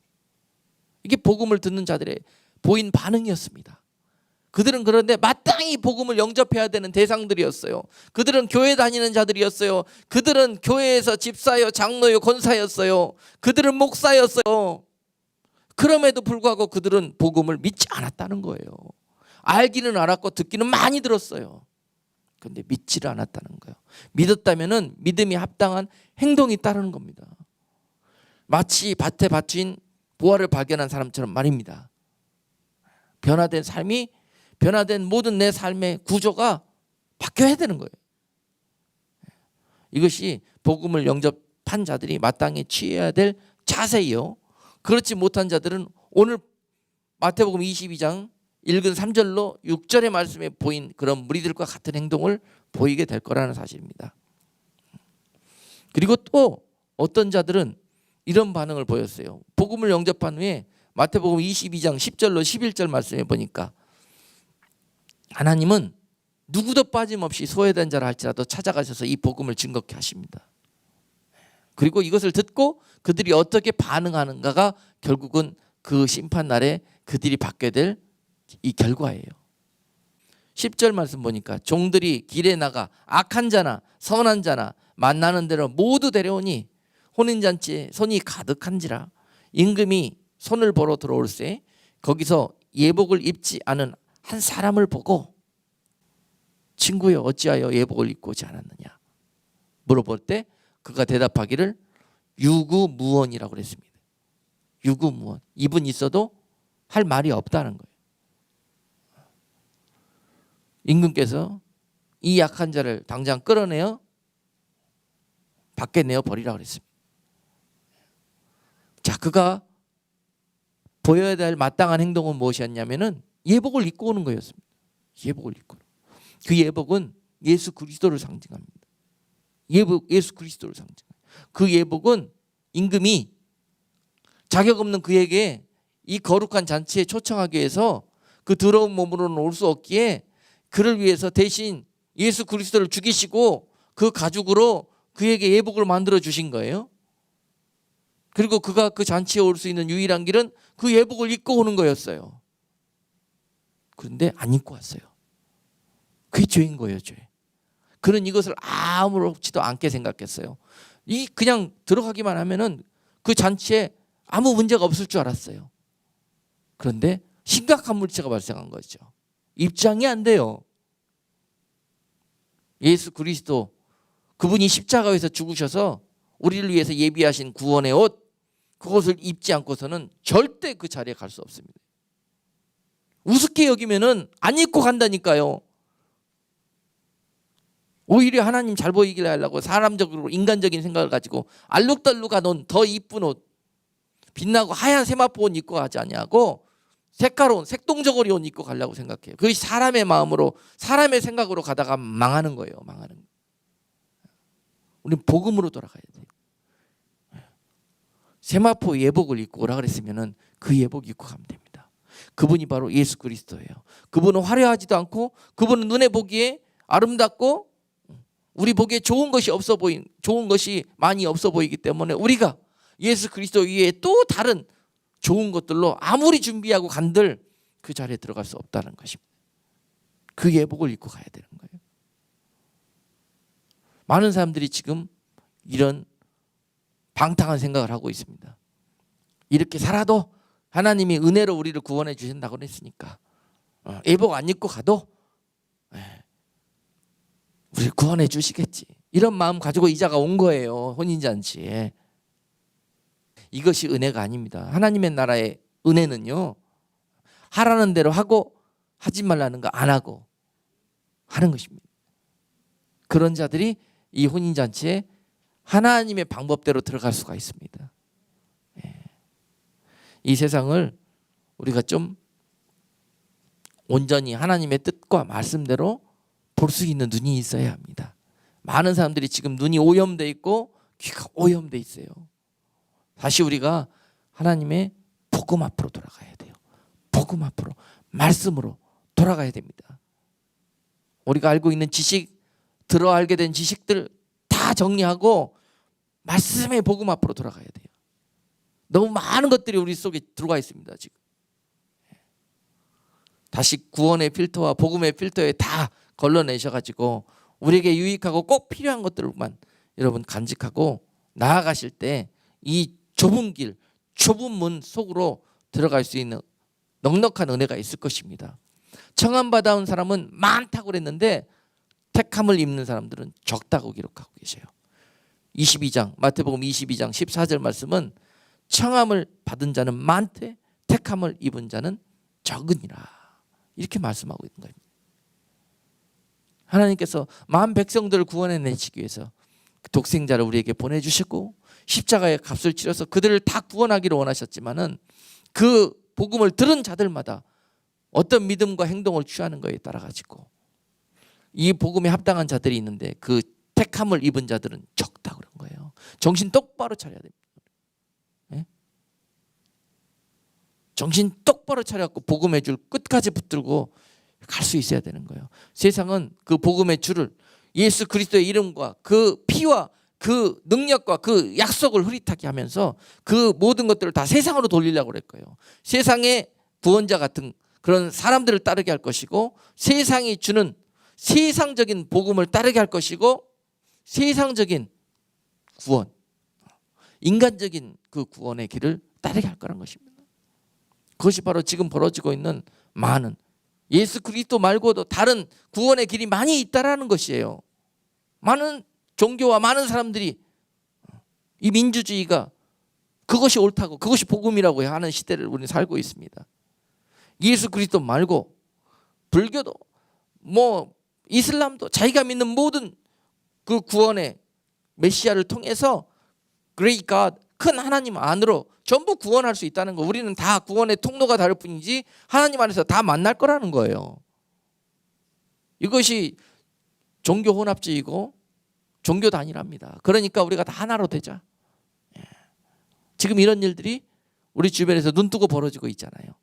이게 복음을 듣는 자들의 보인 반응이었습니다. 그들은 그런데 마땅히 복음을 영접해야 되는 대상들이었어요. 그들은 교회 다니는 자들이었어요. 그들은 교회에서 집사요, 장로요, 권사였어요. 그들은 목사였어요. 그럼에도 불구하고 그들은 복음을 믿지 않았다는 거예요. 알기는 알았고 듣기는 많이 들었어요. 그런데 믿지를 않았다는 거예요. 믿었다면은 믿음이 합당한 행동이 따르는 겁니다. 마치 밭에 받친 보화를 발견한 사람처럼 말입니다. 변화된 모든 내 삶의 구조가 바뀌어야 되는 거예요. 이것이 복음을 영접한 자들이 마땅히 취해야 될 자세요. 그렇지 못한 자들은 오늘 마태복음 22장 읽은 3절로 6절의 말씀에 보인 그런 무리들과 같은 행동을 보이게 될 거라는 사실입니다. 그리고 또 어떤 자들은 이런 반응을 보였어요. 복음을 영접한 후에 마태복음 22장 10절로 11절 말씀에 보니까 하나님은 누구도 빠짐없이 소외된 자라 할지라도 찾아가셔서 이 복음을 증거케 하십니다. 그리고 이것을 듣고 그들이 어떻게 반응하는가가 결국은 그 심판날에 그들이 받게 될 이 결과예요. 10절 말씀 보니까 종들이 길에 나가 악한 자나 선한 자나 만나는 대로 모두 데려오니 혼인잔치에 손이 가득한지라 임금이 손을 보러 들어올세 거기서 예복을 입지 않은 한 사람을 보고 친구여 어찌하여 예복을 입고 오지 않았느냐 물어볼 때 그가 대답하기를 유구무원이라고 그랬습니다. 유구무원. 입은 있어도 할 말이 없다는 거예요. 임금께서 이 약한 자를 당장 끌어내어 밖에 내어 버리라고 그랬습니다. 자, 그가 보여야 될 마땅한 행동은 무엇이었냐면은 예복을 입고 오는 거였습니다. 예복을 입고. 그 예복은 예수 그리스도를 상징합니다. 예수 그리스도를 상징합니다. 그 예복은 임금이 자격 없는 그에게 이 거룩한 잔치에 초청하기 위해서 그 더러운 몸으로는 올 수 없기에 그를 위해서 대신 예수 그리스도를 죽이시고 그 가죽으로 그에게 예복을 만들어 주신 거예요. 그리고 그가 그 잔치에 올 수 있는 유일한 길은 그 예복을 입고 오는 거였어요. 그런데 안 입고 왔어요. 그게 죄인 거예요, 죄. 그는 이것을 아무렇지도 않게 생각했어요. 그냥 들어가기만 하면은 그 잔치에 아무 문제가 없을 줄 알았어요. 그런데 심각한 문제가 발생한 거죠. 입장이 안 돼요. 예수 그리스도 그분이 십자가에서 죽으셔서 우리를 위해서 예비하신 구원의 옷 그것을 입지 않고서는 절대 그 자리에 갈 수 없습니다. 우습게 여기면은 안 입고 간다니까요. 오히려 하나님 잘 보이기를 하려고 사람적으로 인간적인 생각을 가지고 알록달록한 옷, 더 이쁜 옷, 빛나고 하얀 세마포 옷 입고 가지 않냐고 색깔온 색동저고리 옷 입고 가려고 생각해요. 그것이 사람의 마음으로 사람의 생각으로 가다가 망하는 거예요. 망하는 거예요. 우리는 복음으로 돌아가야 돼요. 세마포 예복을 입고 오라 그랬으면은 그 예복 입고 가면 됩니다. 그분이 바로 예수 그리스도예요. 그분은 화려하지도 않고 그분은 눈에 보기에 아름답고 우리 보기에 좋은 것이 많이 없어 보이기 때문에 우리가 예수 그리스도 위에 또 다른 좋은 것들로 아무리 준비하고 간들 그 자리에 들어갈 수 없다는 것입니다. 그 예복을 입고 가야 되는 거예요. 많은 사람들이 지금 이런 방탕한 생각을 하고 있습니다. 이렇게 살아도 하나님이 은혜로 우리를 구원해 주신다고 했으니까 예복 안 입고 가도 우리를 구원해 주시겠지. 이런 마음 가지고 이자가 온 거예요. 혼인잔치에. 이것이 은혜가 아닙니다. 하나님의 나라의 은혜는요. 하라는 대로 하고 하지 말라는 거 안 하고 하는 것입니다. 그런 자들이 이 혼인잔치에 하나님의 방법대로 들어갈 수가 있습니다. 이 세상을 우리가 좀 온전히 하나님의 뜻과 말씀대로 볼 수 있는 눈이 있어야 합니다. 많은 사람들이 지금 눈이 오염돼 있고 귀가 오염돼 있어요. 다시 우리가 하나님의 복음 앞으로 돌아가야 돼요. 복음 앞으로 말씀으로 돌아가야 됩니다. 우리가 알고 있는 지식, 들어 알게 된 지식들 다 정리하고 말씀의 복음 앞으로 돌아가야 돼요. 너무 많은 것들이 우리 속에 들어가 있습니다. 지금 다시 구원의 필터와 복음의 필터에 다 걸러내셔가지고 우리에게 유익하고 꼭 필요한 것들만 여러분 간직하고 나아가실 때 이 좁은 길, 좁은 문 속으로 들어갈 수 있는 넉넉한 은혜가 있을 것입니다. 청함받아온 사람은 많다고 그랬는데 택함을 입는 사람들은 적다고 기록하고 계세요. 22장 마태복음 22장 14절 말씀은 청함을 받은 자는 많되 택함을 입은 자는 적으니라, 이렇게 말씀하고 있는 겁니다. 하나님께서 만 백성들을 구원해내시기 위해서 독생자를 우리에게 보내주시고 십자가의 값을 치러서 그들을 다 구원하기를 원하셨지만은 그 복음을 들은 자들마다 어떤 믿음과 행동을 취하는 거에 따라 가지고 이 복음에 합당한 자들이 있는데 그 택함을 입은 자들은 적다 그런 거예요. 정신 똑바로 차려야 됩니다. 네? 정신 똑바로 차려갖고 복음의 줄 끝까지 붙들고 갈 수 있어야 되는 거예요. 세상은 그 복음의 줄을 예수 그리스도의 이름과 그 피와 그 능력과 그 약속을 흐릿하게 하면서 그 모든 것들을 다 세상으로 돌리려고 그럴 거예요. 세상의 구원자 같은 그런 사람들을 따르게 할 것이고 세상이 주는 세상적인 복음을 따르게 할 것이고 세상적인 구원, 인간적인 그 구원의 길을 따르게 할 거란 것입니다. 그것이 바로 지금 벌어지고 있는 많은 예수 그리스도 말고도 다른 구원의 길이 많이 있다라는 것이에요. 많은 종교와 많은 사람들이 이 민주주의가 그것이 옳다고 그것이 복음이라고 하는 시대를 우리는 살고 있습니다. 예수 그리스도 말고 불교도 뭐 이슬람도 자기가 믿는 모든 그 구원의 메시아를 통해서 Great God, 큰 하나님 안으로 전부 구원할 수 있다는 거. 우리는 다 구원의 통로가 다를 뿐이지 하나님 안에서 다 만날 거라는 거예요. 이것이 종교 혼합주의고 종교 단일화입니다. 그러니까 우리가 다 하나로 되자. 지금 이런 일들이 우리 주변에서 눈뜨고 벌어지고 있잖아요.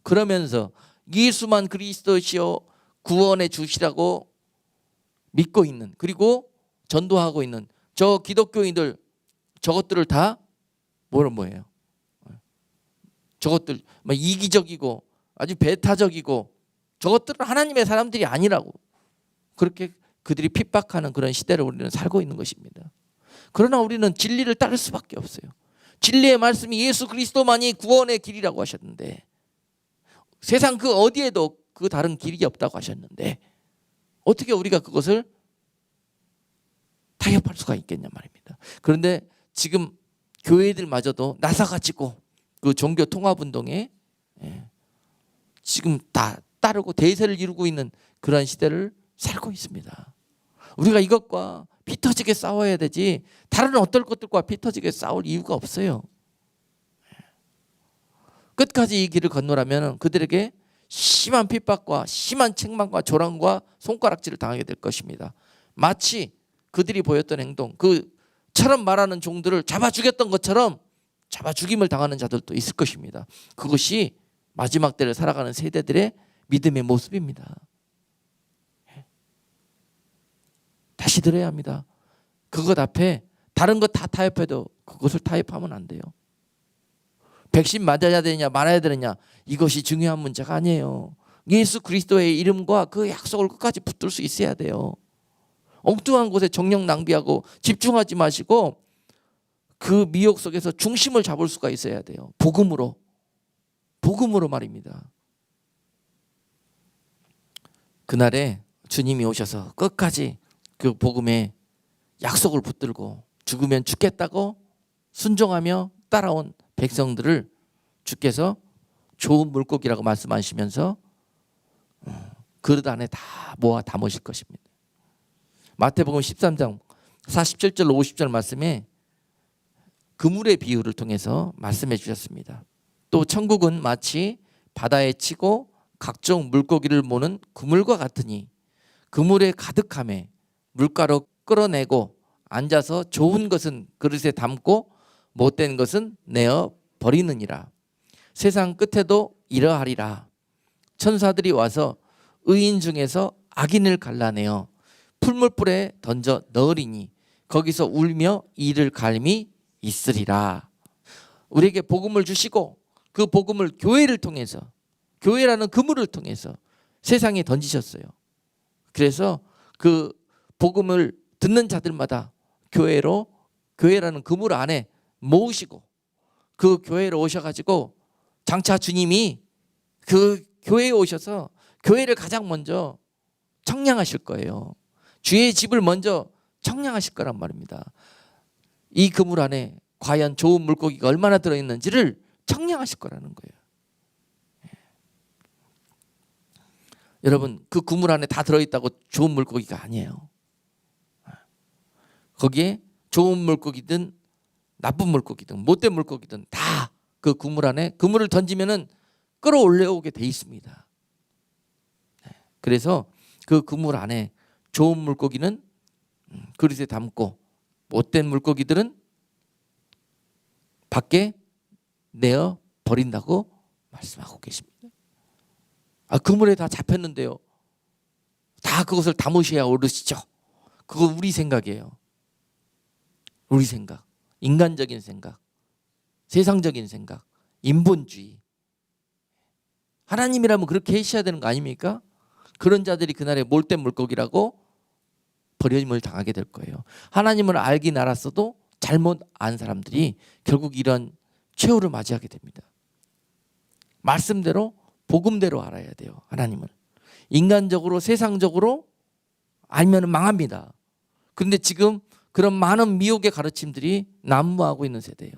그러면서 예수만 그리스도시요 구원의 주시라고 믿고 있는, 그리고 전도하고 있는 저 기독교인들, 저것들을 다 뭐예요? 저것들 이기적이고 아주 배타적이고 저것들은 하나님의 사람들이 아니라고 그렇게 그들이 핍박하는 그런 시대를 우리는 살고 있는 것입니다. 그러나 우리는 진리를 따를 수밖에 없어요. 진리의 말씀이 예수 그리스도만이 구원의 길이라고 하셨는데 세상 그 어디에도 그 다른 길이 없다고 하셨는데 어떻게 우리가 그것을 타협할 수가 있겠냐 말입니다. 그런데 지금 교회들마저도 나서가지고 그 종교 통합운동에 지금 다 따르고 대세를 이루고 있는 그런 시대를 살고 있습니다. 우리가 이것과 피터지게 싸워야 되지 다른 어떤 것들과 피터지게 싸울 이유가 없어요. 끝까지 이 길을 건너라면 그들에게 심한 핍박과 심한 책망과 조랑과 손가락질을 당하게 될 것입니다. 마치 그들이 보였던 행동, 그처럼 말하는 종들을 잡아 죽였던 것처럼 잡아 죽임을 당하는 자들도 있을 것입니다. 그것이 마지막 때를 살아가는 세대들의 믿음의 모습입니다. 다시 들어야 합니다. 그것 앞에 다른 것 다 타협해도 그것을 타협하면 안 돼요. 백신 맞아야 되느냐 말아야 되느냐 이것이 중요한 문제가 아니에요. 예수 그리스도의 이름과 그 약속을 끝까지 붙들 수 있어야 돼요. 엉뚱한 곳에 정력 낭비하고 집중하지 마시고 그 미혹 속에서 중심을 잡을 수가 있어야 돼요. 복음으로 말입니다. 그날에 주님이 오셔서 끝까지 그 복음의 약속을 붙들고 죽으면 죽겠다고 순종하며 따라온 백성들을 주께서 좋은 물고기라고 말씀하시면서 그릇 안에 다 모아 담으실 것입니다. 마태복음 13장 47절 50절 말씀에 그물의 비유를 통해서 말씀해 주셨습니다. 또 천국은 마치 바다에 치고 각종 물고기를 모는 그물과 같으니 그물에 가득함에 물가로 끌어내고 앉아서 좋은 것은 그릇에 담고 못된 것은 내어 버리느니라. 세상 끝에도 이러하리라. 천사들이 와서 의인 중에서 악인을 갈라내어 풀물불에 던져 넣으리니 거기서 울며 이를 갈미 있으리라. 우리에게 복음을 주시고 그 복음을 교회를 통해서, 교회라는 그물을 통해서 세상에 던지셨어요. 그래서 그 복음을 듣는 자들마다 교회라는 그물 안에 모으시고 그 교회로 오셔가지고 장차 주님이 그 교회에 오셔서 교회를 가장 먼저 청량하실 거예요. 주의 집을 먼저 청량하실 거란 말입니다. 이 그물 안에 과연 좋은 물고기가 얼마나 들어있는지를 청량하실 거라는 거예요. 여러분, 그 그물 안에 다 들어있다고 좋은 물고기가 아니에요. 거기에 좋은 물고기든 나쁜 물고기든 못된 물고기든 다 그 그물 안에, 그물을 던지면은 끌어올려오게 돼 있습니다. 그래서 그 그물 안에 좋은 물고기는 그릇에 담고 못된 물고기들은 밖에 내어 버린다고 말씀하고 계십니다. 그물에 다 잡혔는데요, 다 그것을 담으셔야 오르시죠. 그건 우리 생각이에요. 우리 생각, 인간적인 생각, 세상적인 생각, 인본주의. 하나님이라면 그렇게 하셔야 되는 거 아닙니까? 그런 자들이 그날에 몰된 물고기라고 버림을 당하게 될 거예요. 하나님을 알긴 알았어도 잘못 안 사람들이 결국 이런 최후를 맞이하게 됩니다. 말씀대로 복음대로 알아야 돼요. 하나님을. 인간적으로 세상적으로 알면 망합니다. 그런데 지금 그런 많은 미혹의 가르침들이 난무하고 있는 세대예요.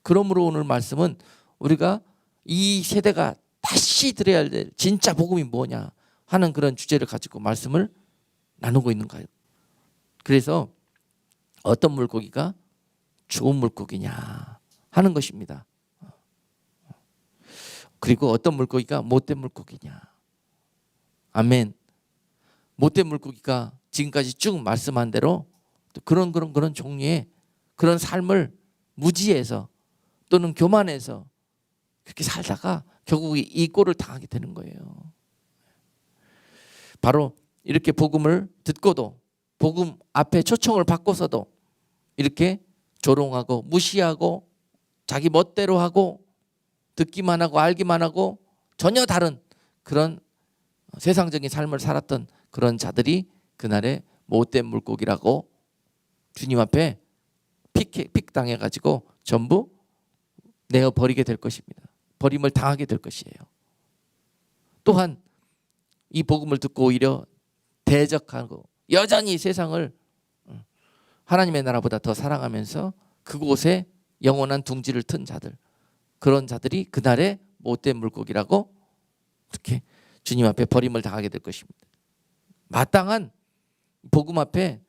그러므로 오늘 말씀은 우리가 이 세대가 다시 들어야 될 진짜 복음이 뭐냐 하는 그런 주제를 가지고 말씀을 나누고 있는 거예요. 그래서 어떤 물고기가 좋은 물고기냐 하는 것입니다. 그리고 어떤 물고기가 못된 물고기냐. 아멘. 못된 물고기가 지금까지 쭉 말씀한 대로 그런 종류의 그런 삶을 무지해서 또는 교만해서 그렇게 살다가 결국 이 꼴을 당하게 되는 거예요. 바로 이렇게 복음을 듣고도 복음 앞에 초청을 받고서도 이렇게 조롱하고 무시하고 자기 멋대로 하고 듣기만 하고 알기만 하고 전혀 다른 그런 세상적인 삶을 살았던 그런 자들이 그날에 못된 물고기라고 주님 앞에 픽 당해가지고 전부 내어버리게 될 것입니다. 버림을 당하게 될 것이에요. 또한 이 복음을 듣고 오히려 대적하고 여전히 세상을 하나님의 나라보다 더 사랑하면서 그곳에 영원한 둥지를 튼 자들, 그런 자들이 그날에 못된 물고기라고 그렇게 주님 앞에 버림을 당하게 될 것입니다. 마땅한 복음 앞에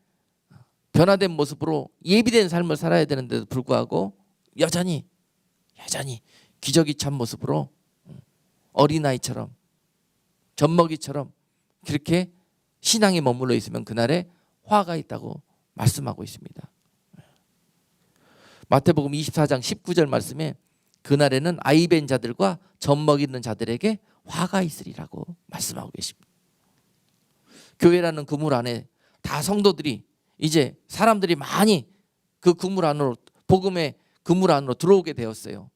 변화된 모습으로 예비된 삶을 살아야 되는데도 불구하고 여전히 기저귀 찬 모습으로 어린아이처럼 젖먹이처럼 그렇게 신앙에 머물러 있으면 그날에 화가 있다고 말씀하고 있습니다. 마태복음 24장 19절 말씀에 그날에는 아이벤 자들과 젖먹이는 자들에게 화가 있으리라고 말씀하고 계십니다. 교회라는 그물 안에 다 성도들이 이제 사람들이 많이 그 그물 안으로, 복음의 그물 안으로 들어오게 되었어요.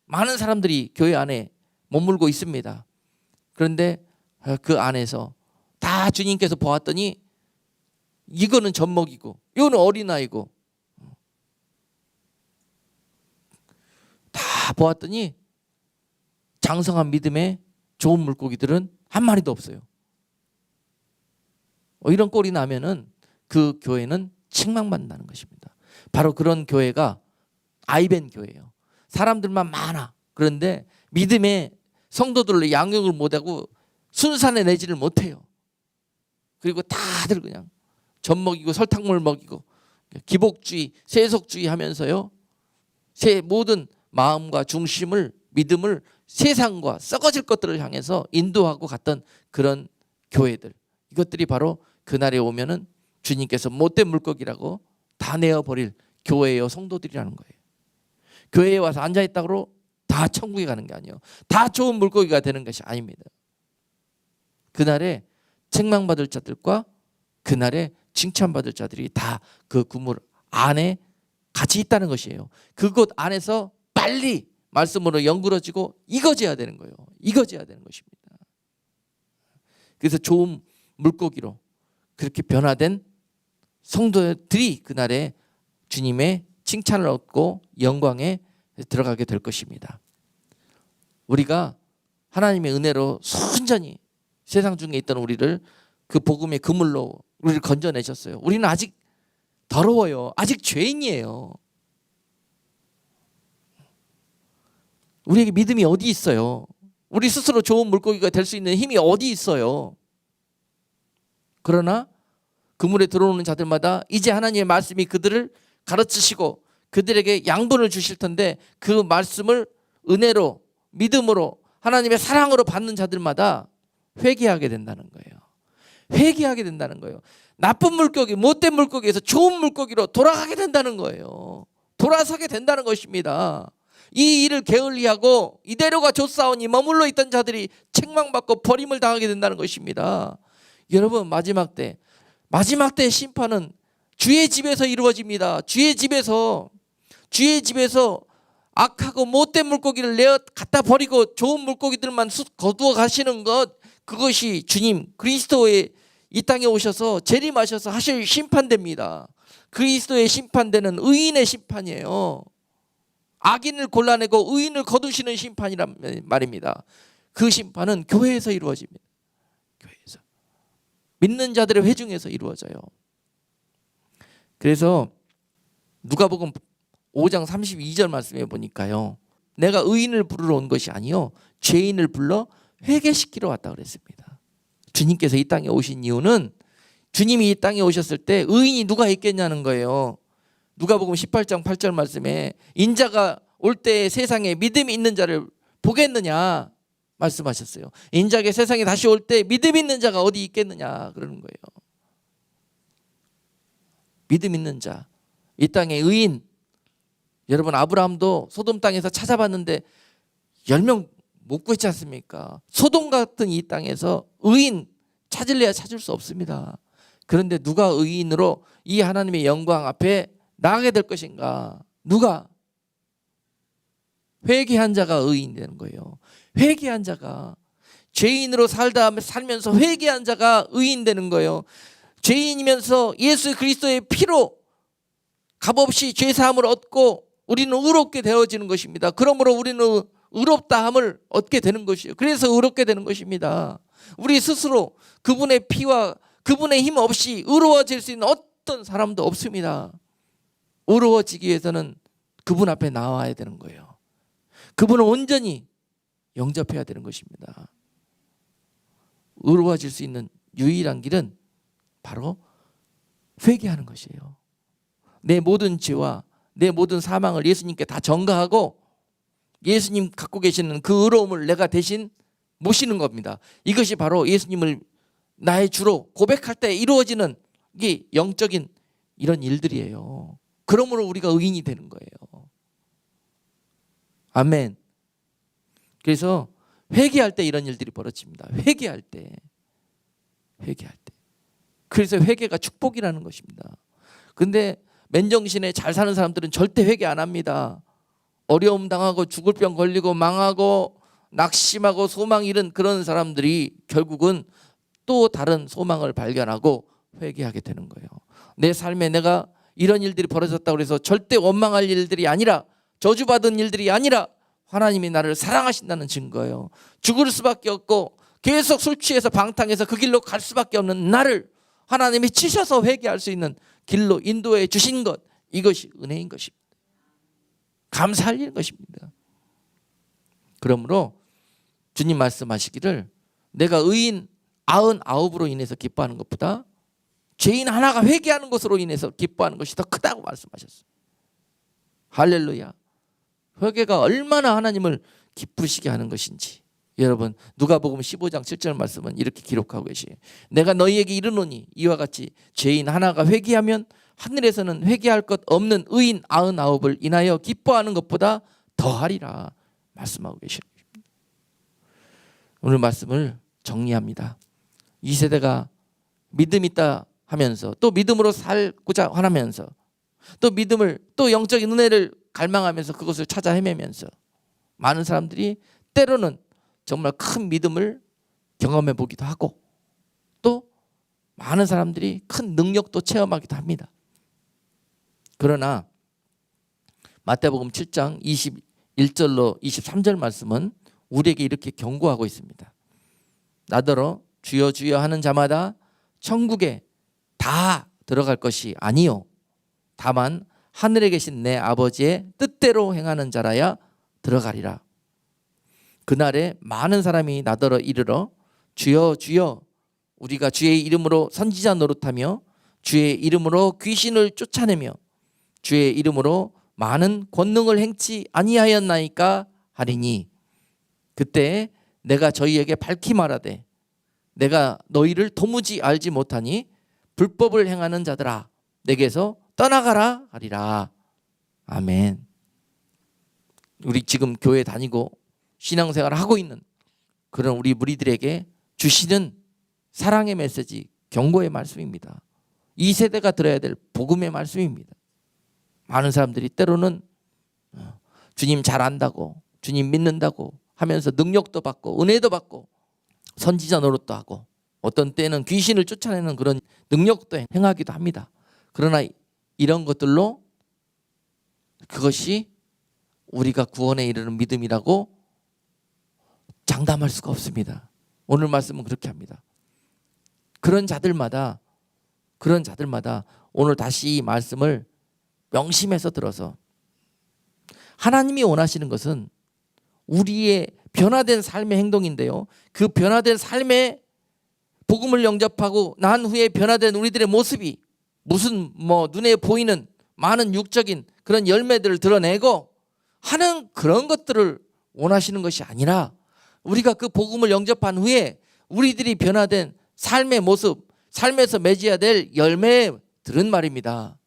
많은 사람들이 교회 안에 머물고 있습니다. 그런데 그 안에서 다 주님께서 보았더니 이거는 젖먹이고 이거는 어린아이고 다 보았더니 장성한 믿음의 좋은 물고기들은 한 마리도 없어요. 이런 꼴이 나면은 그 교회는 책망받는다는 것입니다. 바로 그런 교회가 아이벤 교회예요. 사람들만 많아. 그런데 믿음의 성도들을 양육을 못하고 순산에 내지를 못해요. 그리고 다들 그냥 젖먹이고 설탕물 먹이고 기복주의, 세속주의 하면서요, 새 모든 마음과 중심을, 믿음을 세상과 썩어질 것들을 향해서 인도하고 갔던 그런 교회들, 이것들이 바로 그날에 오면은 주님께서 못된 물고기라고 다 내어버릴 교회요 성도들이라는 거예요. 교회에 와서 앉아있다고 다 천국에 가는 게 아니에요. 다 좋은 물고기가 되는 것이 아닙니다. 그날에 책망받을 자들과 그날에 칭찬받을 자들이 다 그 그물 안에 같이 있다는 것이에요. 그곳 안에서 빨리 말씀으로 연그러지고 익어져야 되는 거예요. 익어져야 되는 것입니다. 그래서 좋은 물고기로 그렇게 변화된 성도들이 그날에 주님의 칭찬을 얻고 영광에 들어가게 될 것입니다. 우리가 하나님의 은혜로 순전히 세상 중에 있던 우리를 그 복음의 그물로 우리를 건져내셨어요. 우리는 아직 더러워요. 아직 죄인이에요. 우리에게 믿음이 어디 있어요? 우리 스스로 좋은 물고기가 될 수 있는 힘이 어디 있어요? 그러나 그물에 들어오는 자들마다 이제 하나님의 말씀이 그들을 가르치시고 그들에게 양분을 주실 텐데 그 말씀을 은혜로 믿음으로 하나님의 사랑으로 받는 자들마다 회개하게 된다는 거예요. 회개하게 된다는 거예요. 나쁜 물고기, 못된 물고기에서 좋은 물고기로 돌아가게 된다는 거예요. 돌아서게 된다는 것입니다. 이 일을 게을리하고 이대로가 좋사오니 머물러 있던 자들이 책망받고 버림을 당하게 된다는 것입니다. 여러분, 마지막 때 심판은 주의 집에서 이루어집니다. 주의 집에서 악하고 못된 물고기를 내어 갖다 버리고 좋은 물고기들만 거두어 가시는 것, 그것이 주님 그리스도의 이 땅에 오셔서 재림하셔서 하실 심판대입니다. 그리스도의 심판대는 의인의 심판이에요. 악인을 골라내고 의인을 거두시는 심판이란 말입니다. 그 심판은 교회에서 이루어집니다. 교회에서 믿는 자들의 회중에서 이루어져요. 그래서 누가복음 5장 32절 말씀에 보니까요, 내가 의인을 부르러 온 것이 아니요 죄인을 불러 회개시키러 왔다 그랬습니다. 주님께서 이 땅에 오신 이유는 주님이 이 땅에 오셨을 때 의인이 누가 있겠냐는 거예요. 누가복음 18장 8절 말씀에 인자가 올 때 세상에 믿음이 있는 자를 보겠느냐 말씀하셨어요. 인자가 세상에 다시 올 때 믿음 있는 자가 어디 있겠느냐 그러는 거예요. 믿음 있는 자, 이 땅의 의인. 여러분, 아브라함도 소돔 땅에서 찾아봤는데 10명 못 구했지 않습니까? 소돔 같은 이 땅에서 의인 찾을래야 찾을 수 없습니다. 그런데 누가 의인으로 이 하나님의 영광 앞에 나가게 될 것인가? 누가? 회개한 자가 의인 되는 거예요. 회개한 자가, 죄인으로 살면서 회개한 자가 의인 되는 거예요. 죄인이면서 예수 그리스도의 피로 값없이 죄사함을 얻고 우리는 의롭게 되어지는 것입니다. 그러므로 우리는 의롭다함을 얻게 되는 것이에요. 그래서 의롭게 되는 것입니다. 우리 스스로 그분의 피와 그분의 힘 없이 의로워질 수 있는 어떤 사람도 없습니다. 의로워지기 위해서는 그분 앞에 나와야 되는 거예요. 그분을 온전히 영접해야 되는 것입니다. 의로워질 수 있는 유일한 길은 바로 회개하는 것이에요. 내 모든 죄와 내 모든 사망을 예수님께 다 전가하고 예수님 갖고 계시는 그 의로움을 내가 대신 모시는 겁니다. 이것이 바로 예수님을 나의 주로 고백할 때 이루어지는 이게 영적인 이런 일들이에요. 그러므로 우리가 의인이 되는 거예요. 아멘. 그래서 회개할 때 이런 일들이 벌어집니다. 회개할 때. 그래서 회개가 축복이라는 것입니다. 근데 맨정신에 잘 사는 사람들은 절대 회개 안 합니다. 어려움 당하고 죽을 병 걸리고 망하고 낙심하고 소망 잃은 그런 사람들이 결국은 또 다른 소망을 발견하고 회개하게 되는 거예요. 내 삶에 내가 이런 일들이 벌어졌다고 해서 절대 원망할 일들이 아니라, 저주받은 일들이 아니라 하나님이 나를 사랑하신다는 증거예요. 죽을 수밖에 없고 계속 술 취해서 방탕해서 그 길로 갈 수밖에 없는 나를 하나님이 치셔서 회개할 수 있는 길로 인도해 주신 것, 이것이 은혜인 것입니다. 감사할 일인 것입니다. 그러므로 주님 말씀하시기를 내가 의인 99으로 인해서 기뻐하는 것보다 죄인 하나가 회개하는 것으로 인해서 기뻐하는 것이 더 크다고 말씀하셨어요. 할렐루야. 회개가 얼마나 하나님을 기쁘시게 하는 것인지. 여러분, 누가복음 15장 7절 말씀은 이렇게 기록하고 계시에요. 내가 너희에게 이르노니 이와 같이 죄인 하나가 회개하면 하늘에서는 회개할 것 없는 의인 99을 인하여 기뻐하는 것보다 더하리라 말씀하고 계십니다. 오늘 말씀을 정리합니다. 이 세대가 믿음 있다 하면서 또 믿음으로 살고자 하면서 또 믿음을 또 영적인 은혜를 갈망하면서 그것을 찾아 헤매면서 많은 사람들이 때로는 정말 큰 믿음을 경험해 보기도 하고 또 많은 사람들이 큰 능력도 체험하기도 합니다. 그러나 마태복음 7장 21절로 23절 말씀은 우리에게 이렇게 경고하고 있습니다. 나더러 주여 주여 하는 자마다 천국에 다 들어갈 것이 아니요 다만 하늘에 계신 내 아버지의 뜻대로 행하는 자라야 들어가리라. 그날에 많은 사람이 나더러 이르러 주여 주여 우리가 주의 이름으로 선지자 노릇하며 주의 이름으로 귀신을 쫓아내며 주의 이름으로 많은 권능을 행치 아니하였나이까 하리니 그때 내가 저희에게 밝히 말하되 내가 너희를 도무지 알지 못하니 불법을 행하는 자들아 내게서 떠나가라 하리라. 아멘. 우리 지금 교회 다니고 신앙생활을 하고 있는 그런 우리 무리들에게 주시는 사랑의 메시지, 경고의 말씀입니다. 이 세대가 들어야 될 복음의 말씀입니다. 많은 사람들이 때로는 주님 잘 안다고 주님 믿는다고 하면서 능력도 받고 은혜도 받고 선지자 노릇도 하고 어떤 때는 귀신을 쫓아내는 그런 능력도 행하기도 합니다. 그러나 이런 것들로 그것이 우리가 구원에 이르는 믿음이라고 장담할 수가 없습니다. 오늘 말씀은 그렇게 합니다. 그런 자들마다 오늘 다시 이 말씀을 명심해서 들어서 하나님이 원하시는 것은 우리의 변화된 삶의 행동인데요. 그 변화된 삶의 복음을 영접하고 난 후에 변화된 우리들의 모습이 무슨 눈에 보이는 많은 육적인 그런 열매들을 드러내고 하는 그런 것들을 원하시는 것이 아니라 우리가 그 복음을 영접한 후에 우리들이 변화된 삶의 모습, 삶에서 맺어야 될 열매들은 말입니다.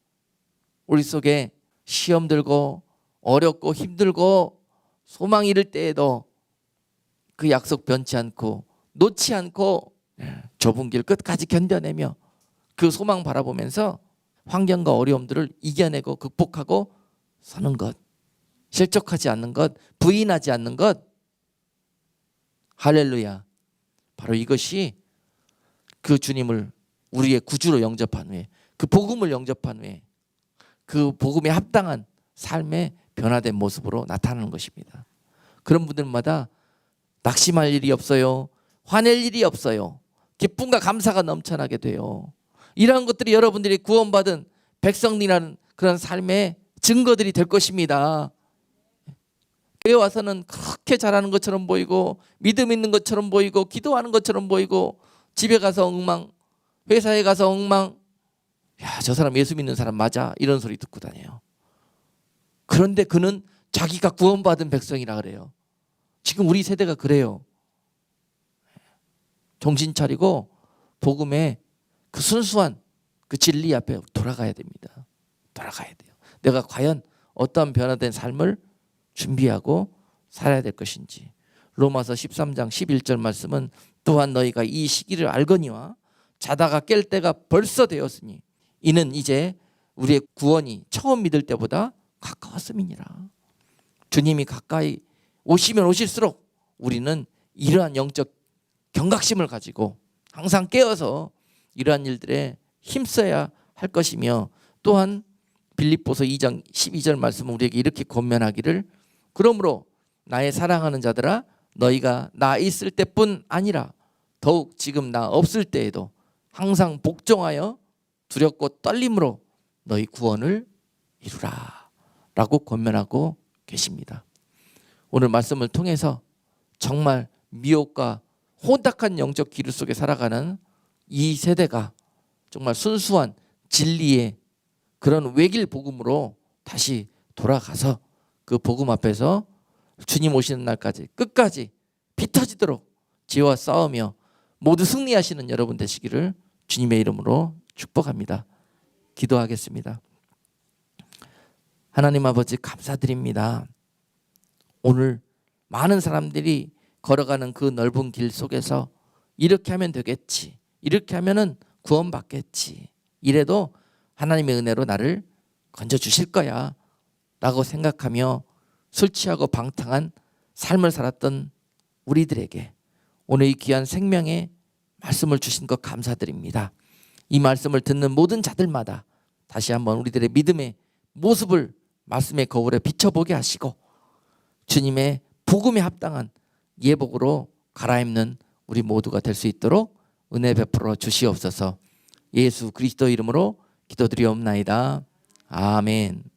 우리 속에 시험 들고 어렵고 힘들고 소망 잃을 때에도 그 약속 변치 않고 놓지 않고 좁은 길 끝까지 견뎌내며 그 소망 바라보면서 환경과 어려움들을 이겨내고 극복하고 사는 것, 실족하지 않는 것, 부인하지 않는 것, 할렐루야. 바로 이것이 그 주님을 우리의 구주로 영접한 후에 그 복음을 영접한 후에 그 복음에 합당한 삶의 변화된 모습으로 나타나는 것입니다. 그런 분들마다 낙심할 일이 없어요. 화낼 일이 없어요. 기쁨과 감사가 넘쳐나게 돼요. 이러한 것들이 여러분들이 구원받은 백성이라는 그런 삶의 증거들이 될 것입니다. 교회 와서는 그렇게 잘하는 것처럼 보이고 믿음 있는 것처럼 보이고 기도하는 것처럼 보이고 집에 가서 엉망, 회사에 가서 엉망. 야, 저 사람 예수 믿는 사람 맞아? 이런 소리 듣고 다녀요. 그런데 그는 자기가 구원받은 백성이라 그래요. 지금 우리 세대가 그래요. 정신 차리고 복음의 그 순수한 그 진리 앞에 돌아가야 됩니다. 돌아가야 돼요. 내가 과연 어떤 변화된 삶을 준비하고 살아야 될 것인지. 로마서 13장 11절 말씀은 또한 너희가 이 시기를 알거니와 자다가 깰 때가 벌써 되었으니 이는 이제 우리의 구원이 처음 믿을 때보다 가까웠음이니라. 주님이 가까이 오시면 오실수록 우리는 이러한 영적 경각심을 가지고 항상 깨어서 이러한 일들에 힘써야 할 것이며 또한 빌립보서 2장 12절 말씀은 우리에게 이렇게 권면하기를 그러므로 나의 사랑하는 자들아 너희가 나 있을 때뿐 아니라 더욱 지금 나 없을 때에도 항상 복종하여 두렵고 떨림으로 너희 구원을 이루라 라고 권면하고 계십니다. 오늘 말씀을 통해서 정말 미혹과 혼탁한 영적 기류 속에 살아가는 이 세대가 정말 순수한 진리의 그런 외길 복음으로 다시 돌아가서 그 복음 앞에서 주님 오시는 날까지 끝까지 피 터지도록 지혜와 싸우며 모두 승리하시는 여러분 되시기를 주님의 이름으로 축복합니다. 기도하겠습니다. 하나님 아버지 감사드립니다. 오늘 많은 사람들이 걸어가는 그 넓은 길 속에서 이렇게 하면 되겠지, 이렇게 하면은 구원받겠지. 이래도 하나님의 은혜로 나를 건져주실 거야 라고 생각하며 술 취하고 방탕한 삶을 살았던 우리들에게 오늘 이 귀한 생명의 말씀을 주신 것 감사드립니다. 이 말씀을 듣는 모든 자들마다 다시 한번 우리들의 믿음의 모습을 말씀의 거울에 비춰보게 하시고 주님의 복음에 합당한 예복으로 갈아입는 우리 모두가 될 수 있도록 은혜 베풀어 주시옵소서. 예수 그리스도 이름으로 기도드리옵나이다. 아멘.